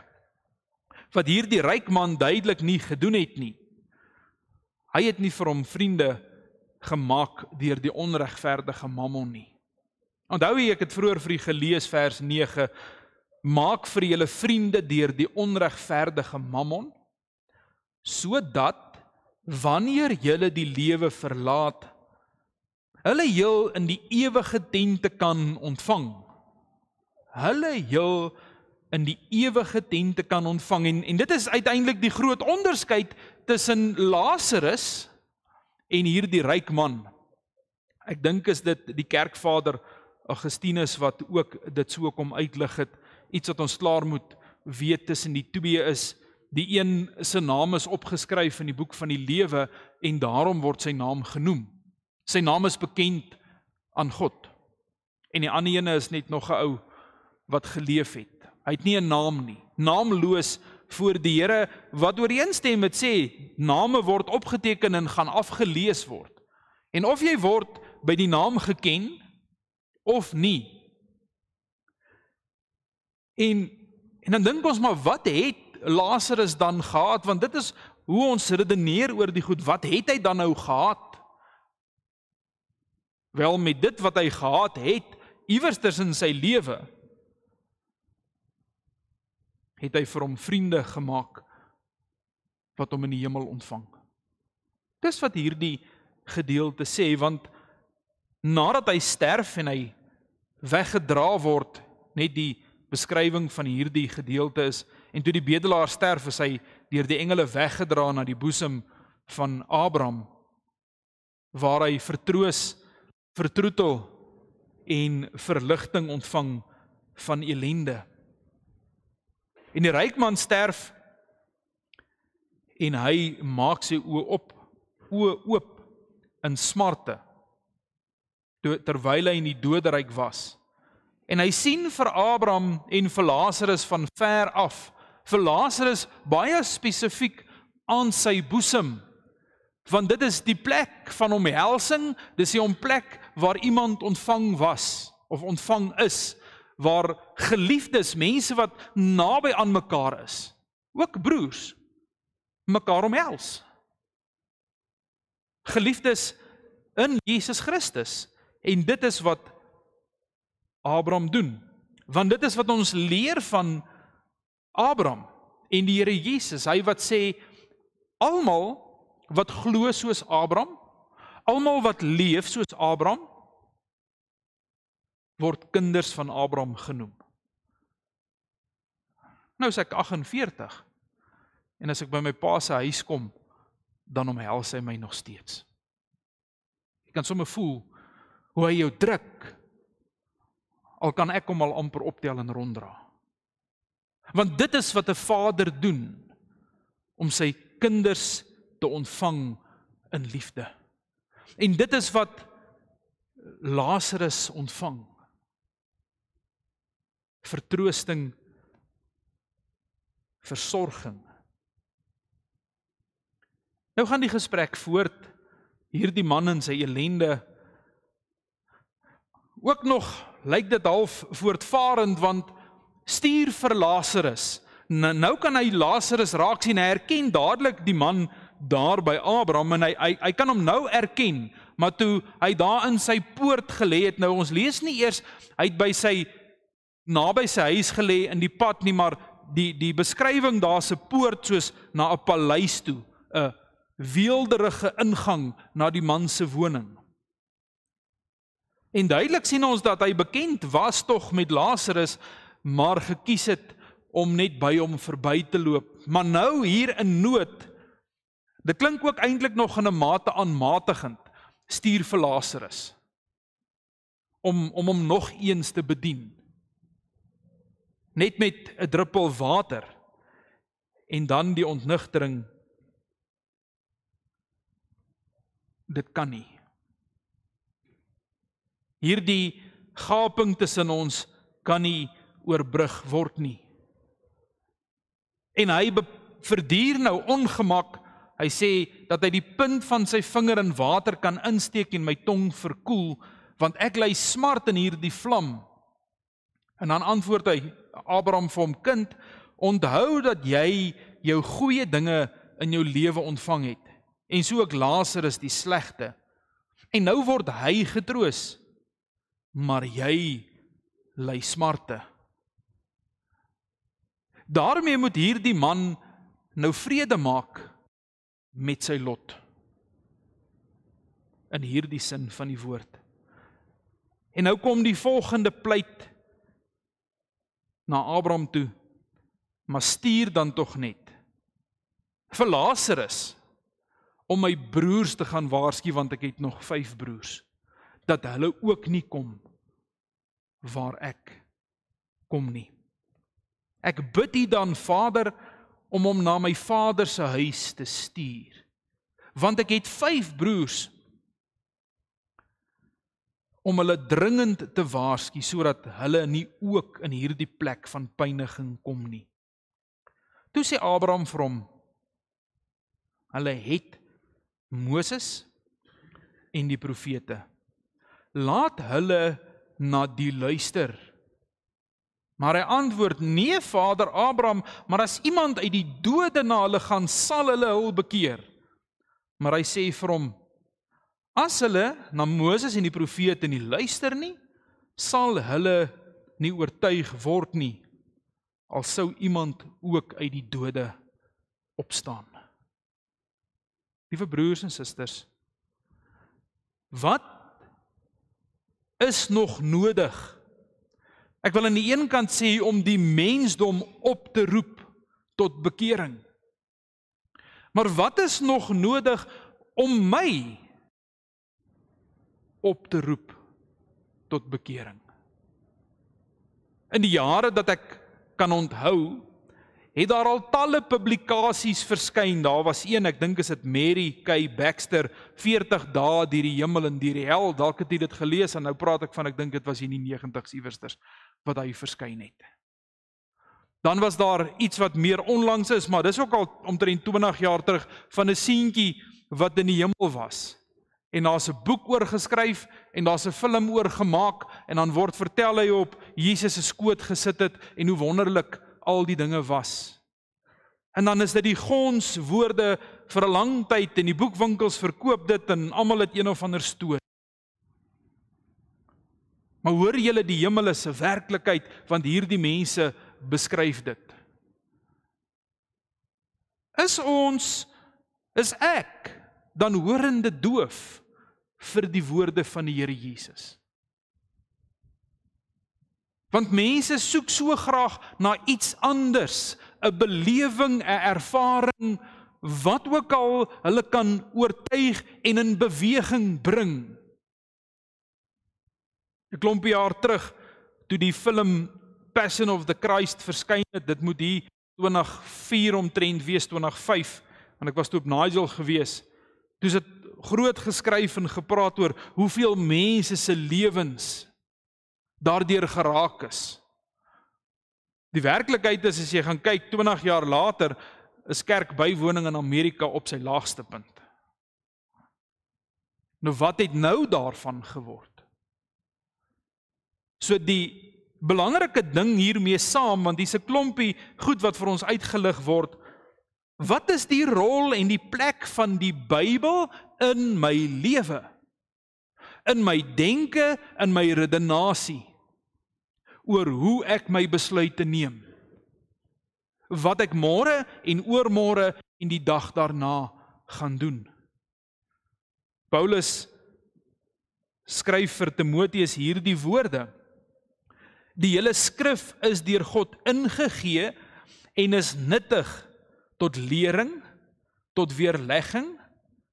wat hierdie ryk man duidelik nie gedoen het nie. Hy het nie vir hom vriende gemaak deur die onregverdige mammon nie. Onthou jy, ek het vroeër vir u gelees vers 9, maak vir julle vriende deur die onregverdige mammon, sodat wanneer julle die lewe verlaat, hulle heel in die ewige tente kan ontvang. Hulle heel in die ewige tente kan ontvang. En dit is uiteindelik die groot onderskeid tussen Lazarus en hierdie ryk man. Ek dink is dit die kerkvader Augustinus wat ook dit so kom uitlig het. Iets wat ons klaar moet weet tussen die twee is, die een se naam is opgeskryf in die boek van die lewe en daarom word sy naam genoem. Sy naam is bekend aan God. En die ander ene is net nog 'n ou wat geleef het. Hy het nie 'n naam nie. Naamloos voor die Here wat ooreenstem met sê, name word opgeteken en gaan afgelees word. En of jy word by die naam geken of nie. En dan dink ons maar, wat het Lazarus dan gehad? Want dit is hoe ons redeneer oor die goed. Wat het hy dan nou gehad? Wel, met dit wat hy gehad het, iewers in sy lewe, het hy vir hom vriende gemaak wat hom in die hemel ontvang. Dis wat hierdie gedeelte sê, want nadat hy sterf en hy weggedra word, net die beskrywing van hierdie gedeelte is, en toe die bedelaar sterf, is hy deur die engele weggedra na die boesem van Abraham, waar hy vertroos, vertroetel en verligting ontvang van ellende. En die ryk man sterf en hy maak sy oë oop in smarte, terwyl hy in die doderyk was. En hy sien vir Abraham en vir Lazarus van ver af, vir Lazarus baie spesifiek aan sy boesem, want dit is die plek van omhelsing, dis die plek waar iemand ontvang was, of ontvang is, waar geliefdes, mense wat naby aan mekaar is, ook broers, mekaar omhels. Geliefdes in Jesus Christus, en dit is wat Abraham doen, want dit is wat ons leer van Abraham en die Here Jesus, hy wat sê, almal wat glo soos Abraham, almal wat leef soos Abraham, word kinders van Abraham genoem. Nou is ek 48, en as ek by my pa se huis kom, dan omhels hy my nog steeds. Jy kan sommer voel, hoe hy jou druk, al kan ek hom al amper optel en ronddra. Want dit is wat 'n vader doen, om sy kinders te ontvang in liefde. En dit is wat Lazarus ontvang. Vertroosting, versorging. Nou gaan die gesprek voort, hierdie man in sy ellende, ook nog lyk dit half voortvarend, want stuur vir Lazarus. Nou kan hy Lazarus raak sien, hy herken dadelik die man daar by Abraham, en hy kan hom nou erken, maar toe hy daar in sy poort gelê het, nou ons lees nie eers, hy het naby sy huis gelê in die pad nie, maar die beskrywing daar se poort soos na 'n paleis toe, 'n weelderige ingang na die man se woning. En duidelik sien ons dat hy bekend was tog met Lazarus, maar gekies het om net by hom verby te loop. Maar nou hier in nood, dit klink ook eintlik nog in 'n mate aanmatigend, stuur vir Lazarus, om hom nog eens te bedien. Net met 'n druppel water, en dan die ontnigtering, dit kan nie. Hierdie gaping tussen ons kan nie oorbrug word nie. En hy verduur nou ongemak, hy sê dat hy die punt van sy vinger in water kan insteek en my tong verkoel, want ek ly smart in hierdie vlam. En dan antwoord hy Abraham vir hom, kind, onthou dat jy jou goeie dinge in jou lewe ontvang het, en so ook Lazarus die slegte. En nou word hy getroos, maar jy ly smarte. Daarmee moet hierdie man nou vrede maak met sy lot, in hierdie sin van die woord. En nou kom die volgende pleit na Abraham toe, maar stuur dan tog net vir Lazarus, om my broers te gaan waarsku, want ek het nog 5 broers, dat hulle ook nie kom waar ek kom nie. Ek bid U dan, Vader, om hom na my vader se huis te stuur, want ek het 5 broers, om hulle dringend te waarsku, sodat hulle nie ook in hierdie plek van pyniging kom nie. Toe sê Abraham vir hom, hulle het Moses en die profete, laat hulle na die luister. Maar hy antwoord, nee vader Abraham, maar as iemand uit die dode na hulle gaan, sal hulle hul bekeer. Maar hy sê vir hom, as hulle na Moses en die profete nie luister nie, sal hulle nie oortuig word nie, al sou iemand ook uit die dode opstaan. Liewe broers en susters, wat is nog nodig? Ek wil aan die een kant sê om die mensdom op te roep tot bekering. Maar wat is nog nodig om my op te roep tot bekering? In die jare dat ek kan onthou, het daar al talle publikasies verskyn. Daar was een, ek dink is dit Mary K. Baxter, 40 dae deur die hemel en deur die hel. Dalk het jy dit gelees en nou praat ek van, ek dink dit was in die 90s iewersters wat hy verskyn het. Dan was daar iets wat meer onlangs is, maar dis ook al omtrent 20 jaar terug, van 'n seentjie wat in die hemel was. En daar's 'n boek oor geskryf en daar's 'n film oor gemaak en dan word vertel hy op Jesus se skoot gesit het en hoe wonderlik al die dinge was. En dan is dit die gonswoorde vir 'n lang tyd en die boekwinkels verkoop dit en almal het een of ander storie. Maar hoor julle, die hemel is 'n werklikheid, want hierdie mense beskryf dit. Is ek dan horende doof vir die woorde van die Here Jesus? Want mense soek so graag na iets anders, 'n belewing, 'n ervaring, wat ook al hulle kan oortuig en in beweging bring. 'n Klompie jaar terug, toe die film Passion of the Christ verskyn het, dit moet hier 2004 omtrent wees, 2005, want ek was toe op Nigel gewees, toe is dit groot geskryf en gepraat oor hoeveel mense se lewens daardeur geraak is. Die werklikheid is, as jy gaan kyk, 20 jaar later, is kerkbywoning in Amerika op sy laagste punt. Nou wat het nou daarvan geword? So die belangrike ding hiermee saam, want dis 'n klompie goed wat vir ons uitgelig word, wat is die rol en die plek van die Bybel in my lewe? In my denke, in my redenasie, oor hoe ek my besluite neem, wat ek môre en oormôre en die dag daarna gaan doen. Paulus skryf vir Timoteus hierdie woorde: die hele skrif is deur God ingegee en is nuttig tot lering, tot weerlegging,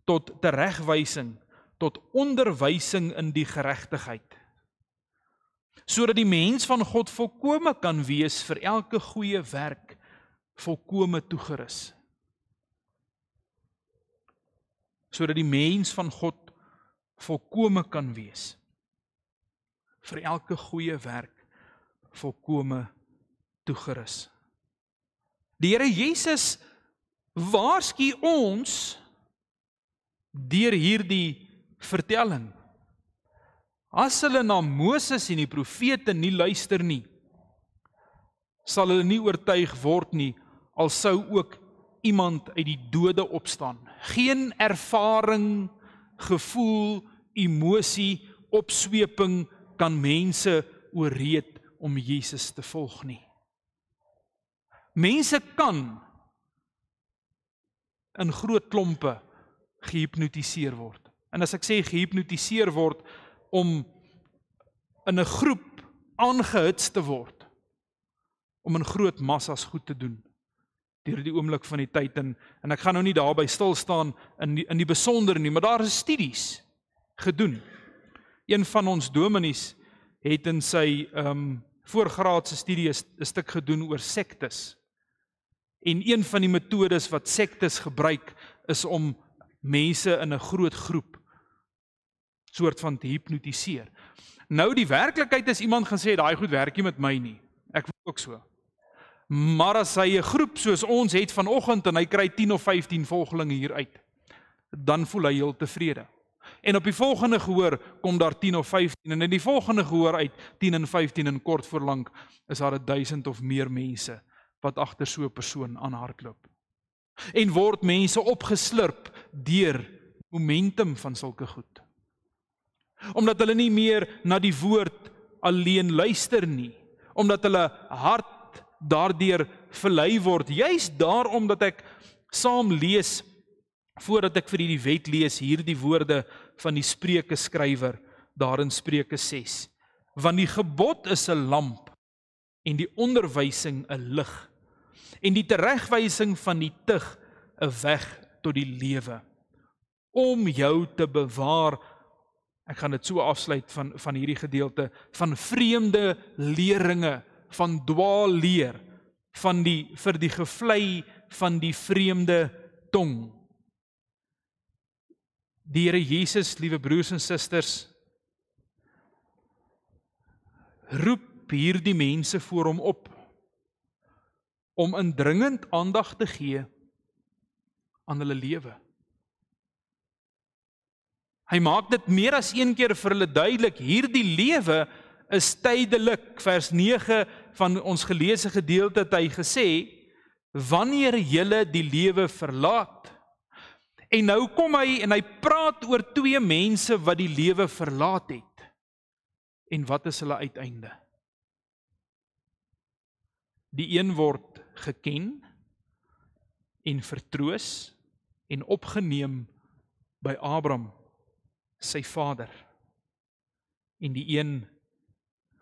tot teregwysing, tot onderwysing in die geregtigheid, sodat die mens van God volkome kan wees vir elke goeie werk, volkome toegerus. Sodat die mens van God volkome kan wees vir elke goeie werk, volkome toegerus. Die Here Jesus waarsku ons deur hierdie vertelling. As hulle na Moses en die profete nie luister nie, sal hulle nie oortuig word nie, al sou ook iemand uit die dode opstaan. Geen ervaring, gevoel, emosie, opsweping kan mense ooreed om Jesus te volg nie. Mense kan in groot klompe gehipnotiseer word. En as ek sê gehipnotiseer word, om in 'n groep aangehits te word, om in groot massas goed te doen, deur die oomblik van die tyd, en ek gaan nou nie daarby stil staan in die besonder nie, maar daar is studies gedoen. Een van ons dominees het in sy voorgraadse studie 'n stuk gedoen oor sektes. En een van die metodes wat sektes gebruik, is om mense in 'n groot groep soort van te hipnotiseer. Nou die werklikheid is, iemand gaan sê, daai goed werk nie met my nie. Ek voel ook so. Maar as hy 'n groep soos ons het vanoggend en hy kry 10 of 15 volgelinge hier uit, dan voel hy heel tevrede. En op die volgende gehoor kom daar 10 of 15 en in die volgende gehoor uit 10 en 15 en kort voorlank is daar 1000 of meer mense wat agter so 'n persoon aanhardloop. En word mense opgeslurp deur momentum van sulke goed. Omdat hulle nie meer na die woord alleen luister nie, omdat hulle hart daardeur verlei word, juist daarom dat ek saam lees, voordat ek vir die wet lees, hierdie woorde van die Spreuke skrywer, daar in Spreuke 6. Want die gebod is 'n lamp, en die onderwysing 'n lig, en die teregwysing van die tug 'n weg tot die lewe, om jou te bewaar. Ek gaan dit so afsluit van hierdie gedeelte, van vreemde leringe, van dwaalleer, vir die gevlei van die vreemde tong. Die Here Jesus, liewe broers en susters, roep hierdie mense voor hom op, om indringend aandag te gee aan hulle lewe. Hy maak dit meer as een keer vir hulle duidelik, hierdie lewe is tydelik. Vers 9 van ons geleesde gedeelte het hy gesê, wanneer julle die lewe verlaat. En nou kom hy en hy praat oor twee mense wat die lewe verlaat het. En wat is hulle uiteinde? Die een word geken en vertroos en opgeneem by Abraham, sy vader. En die een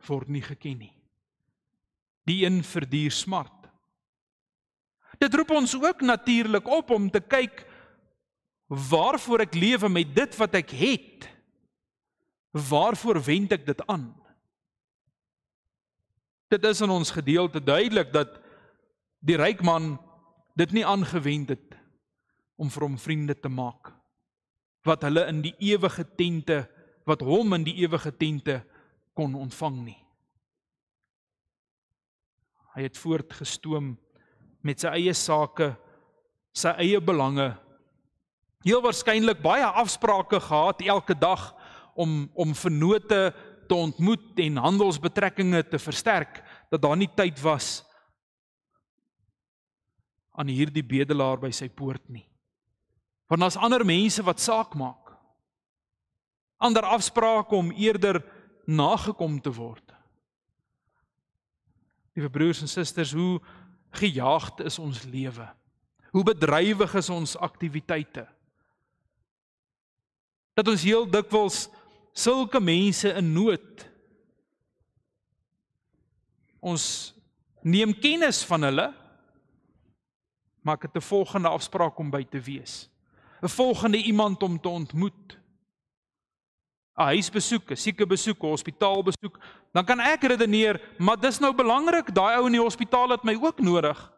word nie geken nie. Die een verduur smart. Dit roep ons ook natuurlik op om te kyk waarvoor ek lewe met dit wat ek het. Waarvoor wend ek dit aan? Dit is in ons gedeelte duidelik dat die ryk man dit nie aangewend het om vir hom vriende te maak, wat hulle in die ewige tente, wat hom in die ewige tente kon ontvang nie. Hy het voortgestoom met sy eie sake, sy eie belange, heel waarskynlik baie afsprake gehad elke dag om vennote te ontmoet en handelsbetrekkinge te versterk, dat daar nie tyd was aan hierdie bedelaar by sy poort nie. Want daar's ander mense wat saak maak. Ander afsprake om eerder nagekom te word. Liewe broers en susters, hoe gejaagd is ons lewe? Hoe bedrywig is ons aktiwiteite? Dat ons heel dikwels sulke mense in nood, ons neem kennis van hulle, maar ek het 'n volgende afspraak om by te wees. 'n Volgende iemand om te ontmoet. 'n Huisbesoek, 'n siekebesoek, 'n hospitaalbesoek. Dan kan ek redeneer, maar dis nou belangrik, daai ou in die hospitaal het my ook nodig.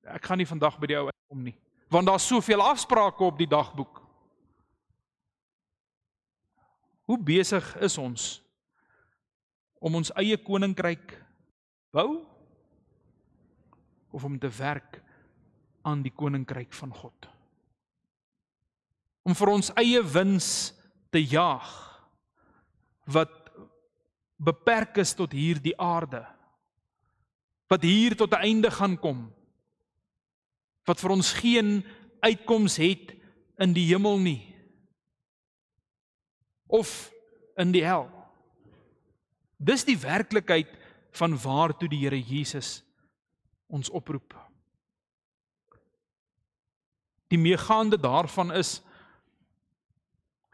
Ek gaan nie vandag by die ou uitkom nie, want daar's soveel afsprake op die dagboek. Hoe besig is ons om ons eie koninkryk bou of om te werk aan die koninkryk van God? Om vir ons eie wins te jaag wat beperk is tot hierdie aarde, wat hier tot 'n einde gaan kom, wat vir ons geen uitkoms het in die hemel nie, of in die hel. Dis die werklikheid van waartoe die Here Jesus ons oproep. Die meegaande daarvan is,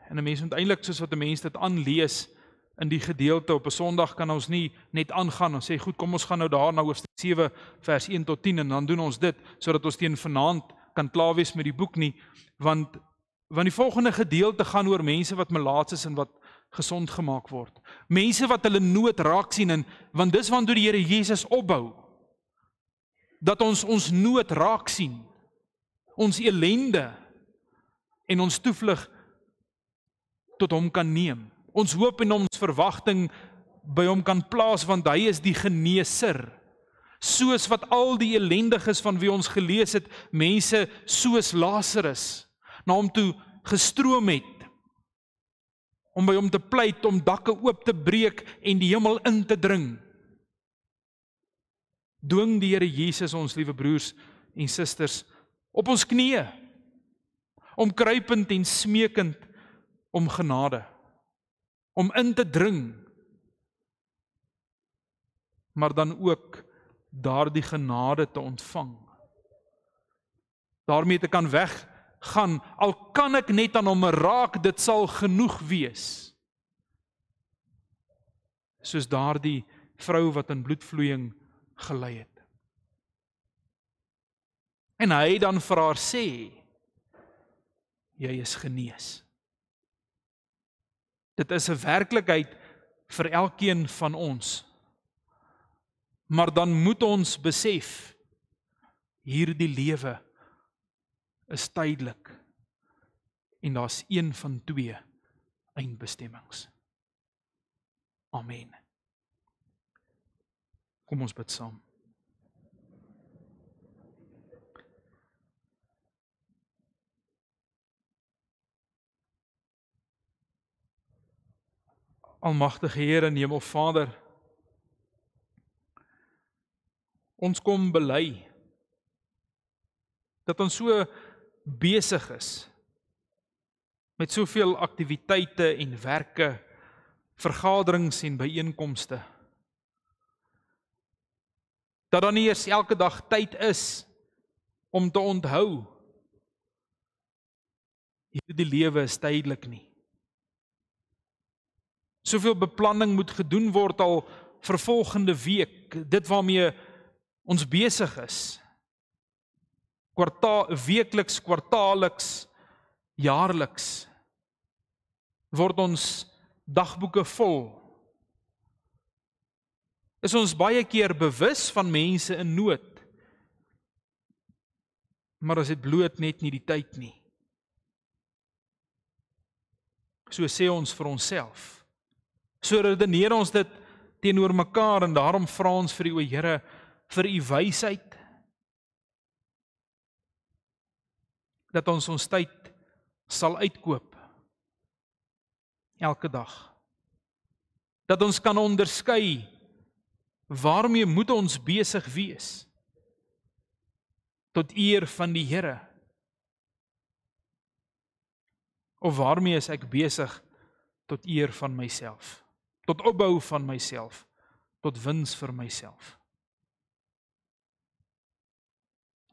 en 'n mens moet eintlik soos wat 'n mens dit aanlees in die gedeelte op 'n Sondag, kan ons nie net aangaan en sê, goed, kom ons gaan nou daar na hoofstuk 7 vers 1 tot 10 en dan doen ons dit, sodat ons teen vanaand kan klaar wees met die boek nie, want die volgende gedeelte gaan oor mense wat melaats is en wat gesond gemaak word. Mense wat hulle nood raak sien, en want dis waartoe die Here Jesus opbou, dat ons nood raak sien, ons elende, en ons toevlug tot hom kan neem. Ons hoop en ons verwagting by hom kan plaas, want hy is die geneeser. Soos wat al die ellendiges van wie ons gelees het, mense soos Lazarus, na hom toe gestroom het, om by hom te pleit, om dakke oop te breek en die hemel in te dring. Dwing die Here Jesus ons, liewe broers en susters, op ons knieë, om kruipend en smeekend om genade, om in te dring, maar dan ook daardie genade te ontvang, daarmee te kan weggaan, al kan ek net aan hom raak, dit sal genoeg wees. Soos daardie vrou wat in bloedvloeiing gelei het. En hy dan vir haar sê, jy is genees. Dit is 'n werklikheid vir elkeen van ons, Maar dan moet ons besef, hierdie lewe is tydelik en daar's een van twee eindbestemmings. Amen. Kom ons bid saam. Almagtige Here en Hemelvader, ons kom bely dat ons so besig is met soveel aktiwiteite en werke, vergaderings en byeenkomste, dat daar nie eers elke dag tyd is om te onthou, hierdie lewe is tydelik nie. Soveel beplanning moet gedoen word al vir volgende week, dit waarmee ons besig is. Weekliks, kwartaalliks, jaarliks word ons dagboeke vol. Is ons baie keer bewus van mense in nood, maar is dit bloot net nie die tyd nie. So sê ons vir onsself. So redeneer ons dit teenoor mekaar en daarom vra ons vir U, o Here, vir U wysheid, dat ons tyd sal uitkoop, elke dag. Dat ons kan onderskei, waarmee moet ons besig wees, tot eer van die Here, of waarmee is ek besig tot eer van myself, tot opbou van myself, tot wins vir myself.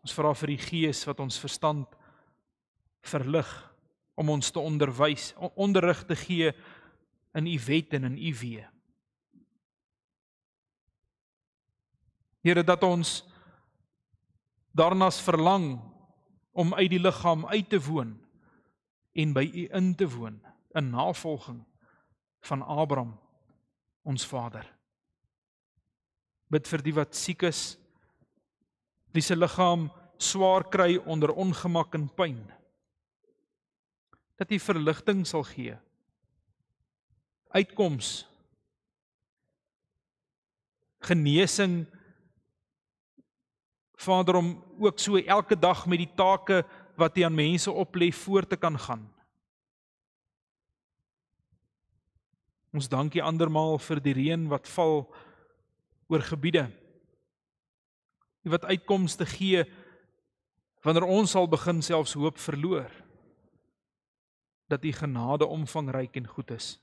Ons vra vir die Gees wat ons verstand verlig, om ons te onderwys, onderrig te gee in U wet en in U weë. Here, dat ons daarna verlang om uit die liggaam uit te woon en by U in te woon, in navolging van Abraham, ons Vader. Bid vir die wat siek is, wie se liggaam swaar kry onder ongemak en pyn, dat U verligting sal gee, uitkoms, genesing, Vader, om ook so elke dag met die take wat U aan mense oplê voor te kan gaan. Ons dank U andermaal vir die reën wat val oor gebiede, U wat uitkomste gee wanneer ons sal begin selfs hoop verloor, dat U genade omvangryk en goed is.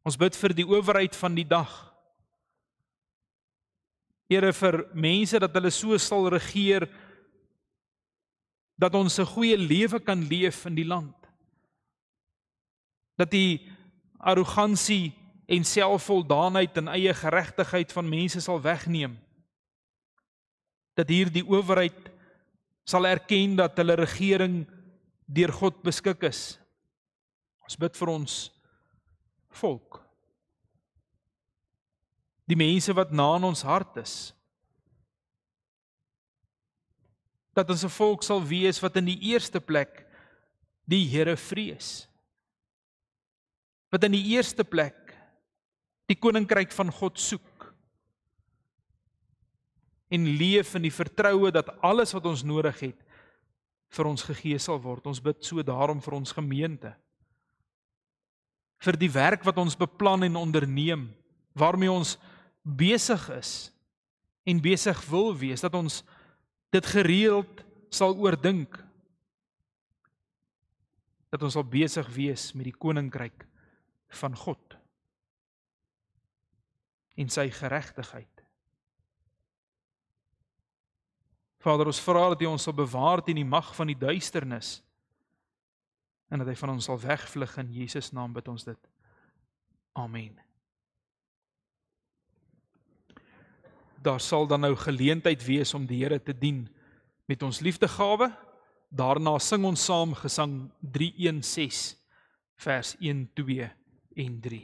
Ons bid vir die owerheid van die dag. Here, vir mense dat hulle so sal regeer, dat ons 'n goeie lewe kan leef in die land. Dat die arrogansie en selfvoldaanheid en eie geregtigheid van mense sal wegneem. Dat hier die owerheid sal erken dat hulle regering deur God beskik is. Ons bid vir ons volk. Die mense wat na in ons hart is. Dat ons 'n volk sal wees wat in die eerste plek die Here vrees. Wat in die eerste plek die koninkryk van God soek. En leef in die vertroue dat alles wat ons nodig het vir ons gegee sal word. Ons bid so daarom vir ons gemeente. Vir die werk wat ons beplan en onderneem, waarmee ons besig is en besig wil wees, dat ons dit gereeld sal oordink. Dat ons sal besig wees met die koninkryk van God en sy geregtigheid. Vader, ons vra dat U ons sal bewaar teen die mag van die duisternis en dat Hy van ons sal wegvlug. In Jesus naam bid ons dit. Amen. Daar sal dan nou geleentheid wees om die Here te dien met ons liefdegawe. Daarna sing ons saam gesang 316 vers 1, 2 en 3.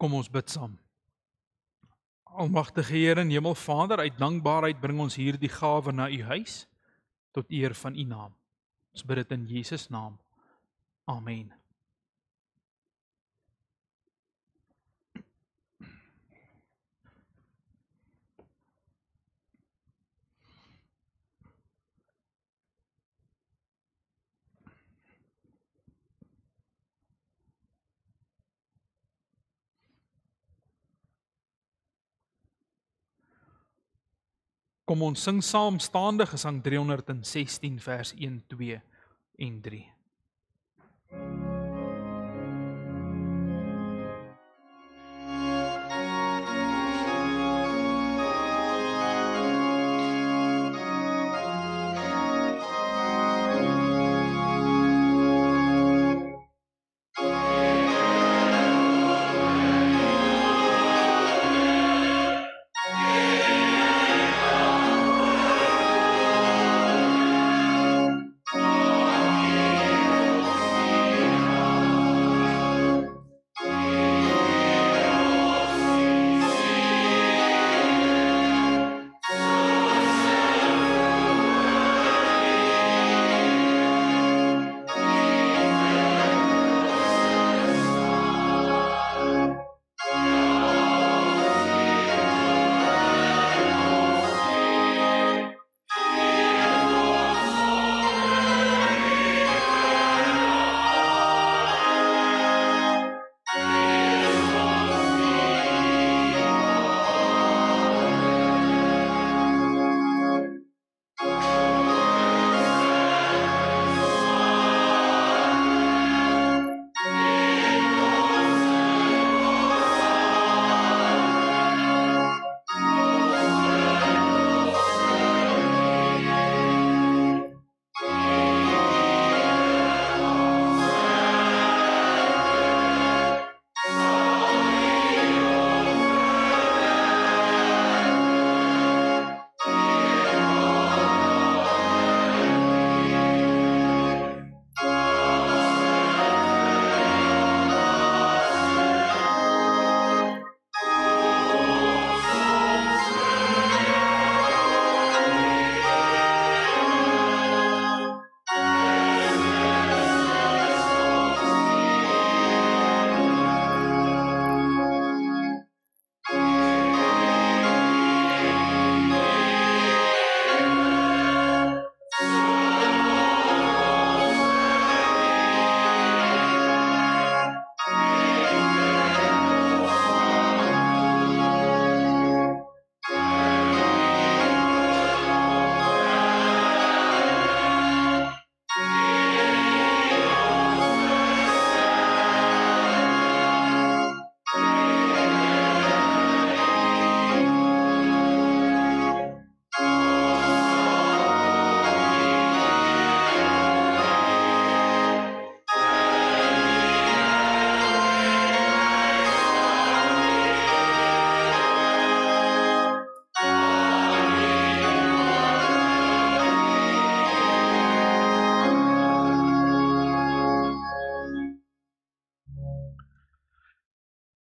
Kom ons bid saam. Almagtige Here en Hemelvader, uit dankbaarheid bring ons hierdie gawe na u huis, tot eer van u naam. Ons bid dit in Jesus naam. Amen. Kom ons sing saam staande gesang 316 vers 1, 2 en 3. Amen.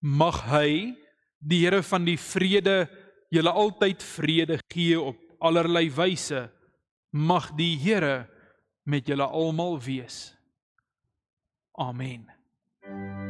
mag hy, die Here van die vrede, julle altyd vrede gee op allerlei wyse. Mag die Here met julle almal wees. Amen. Amen.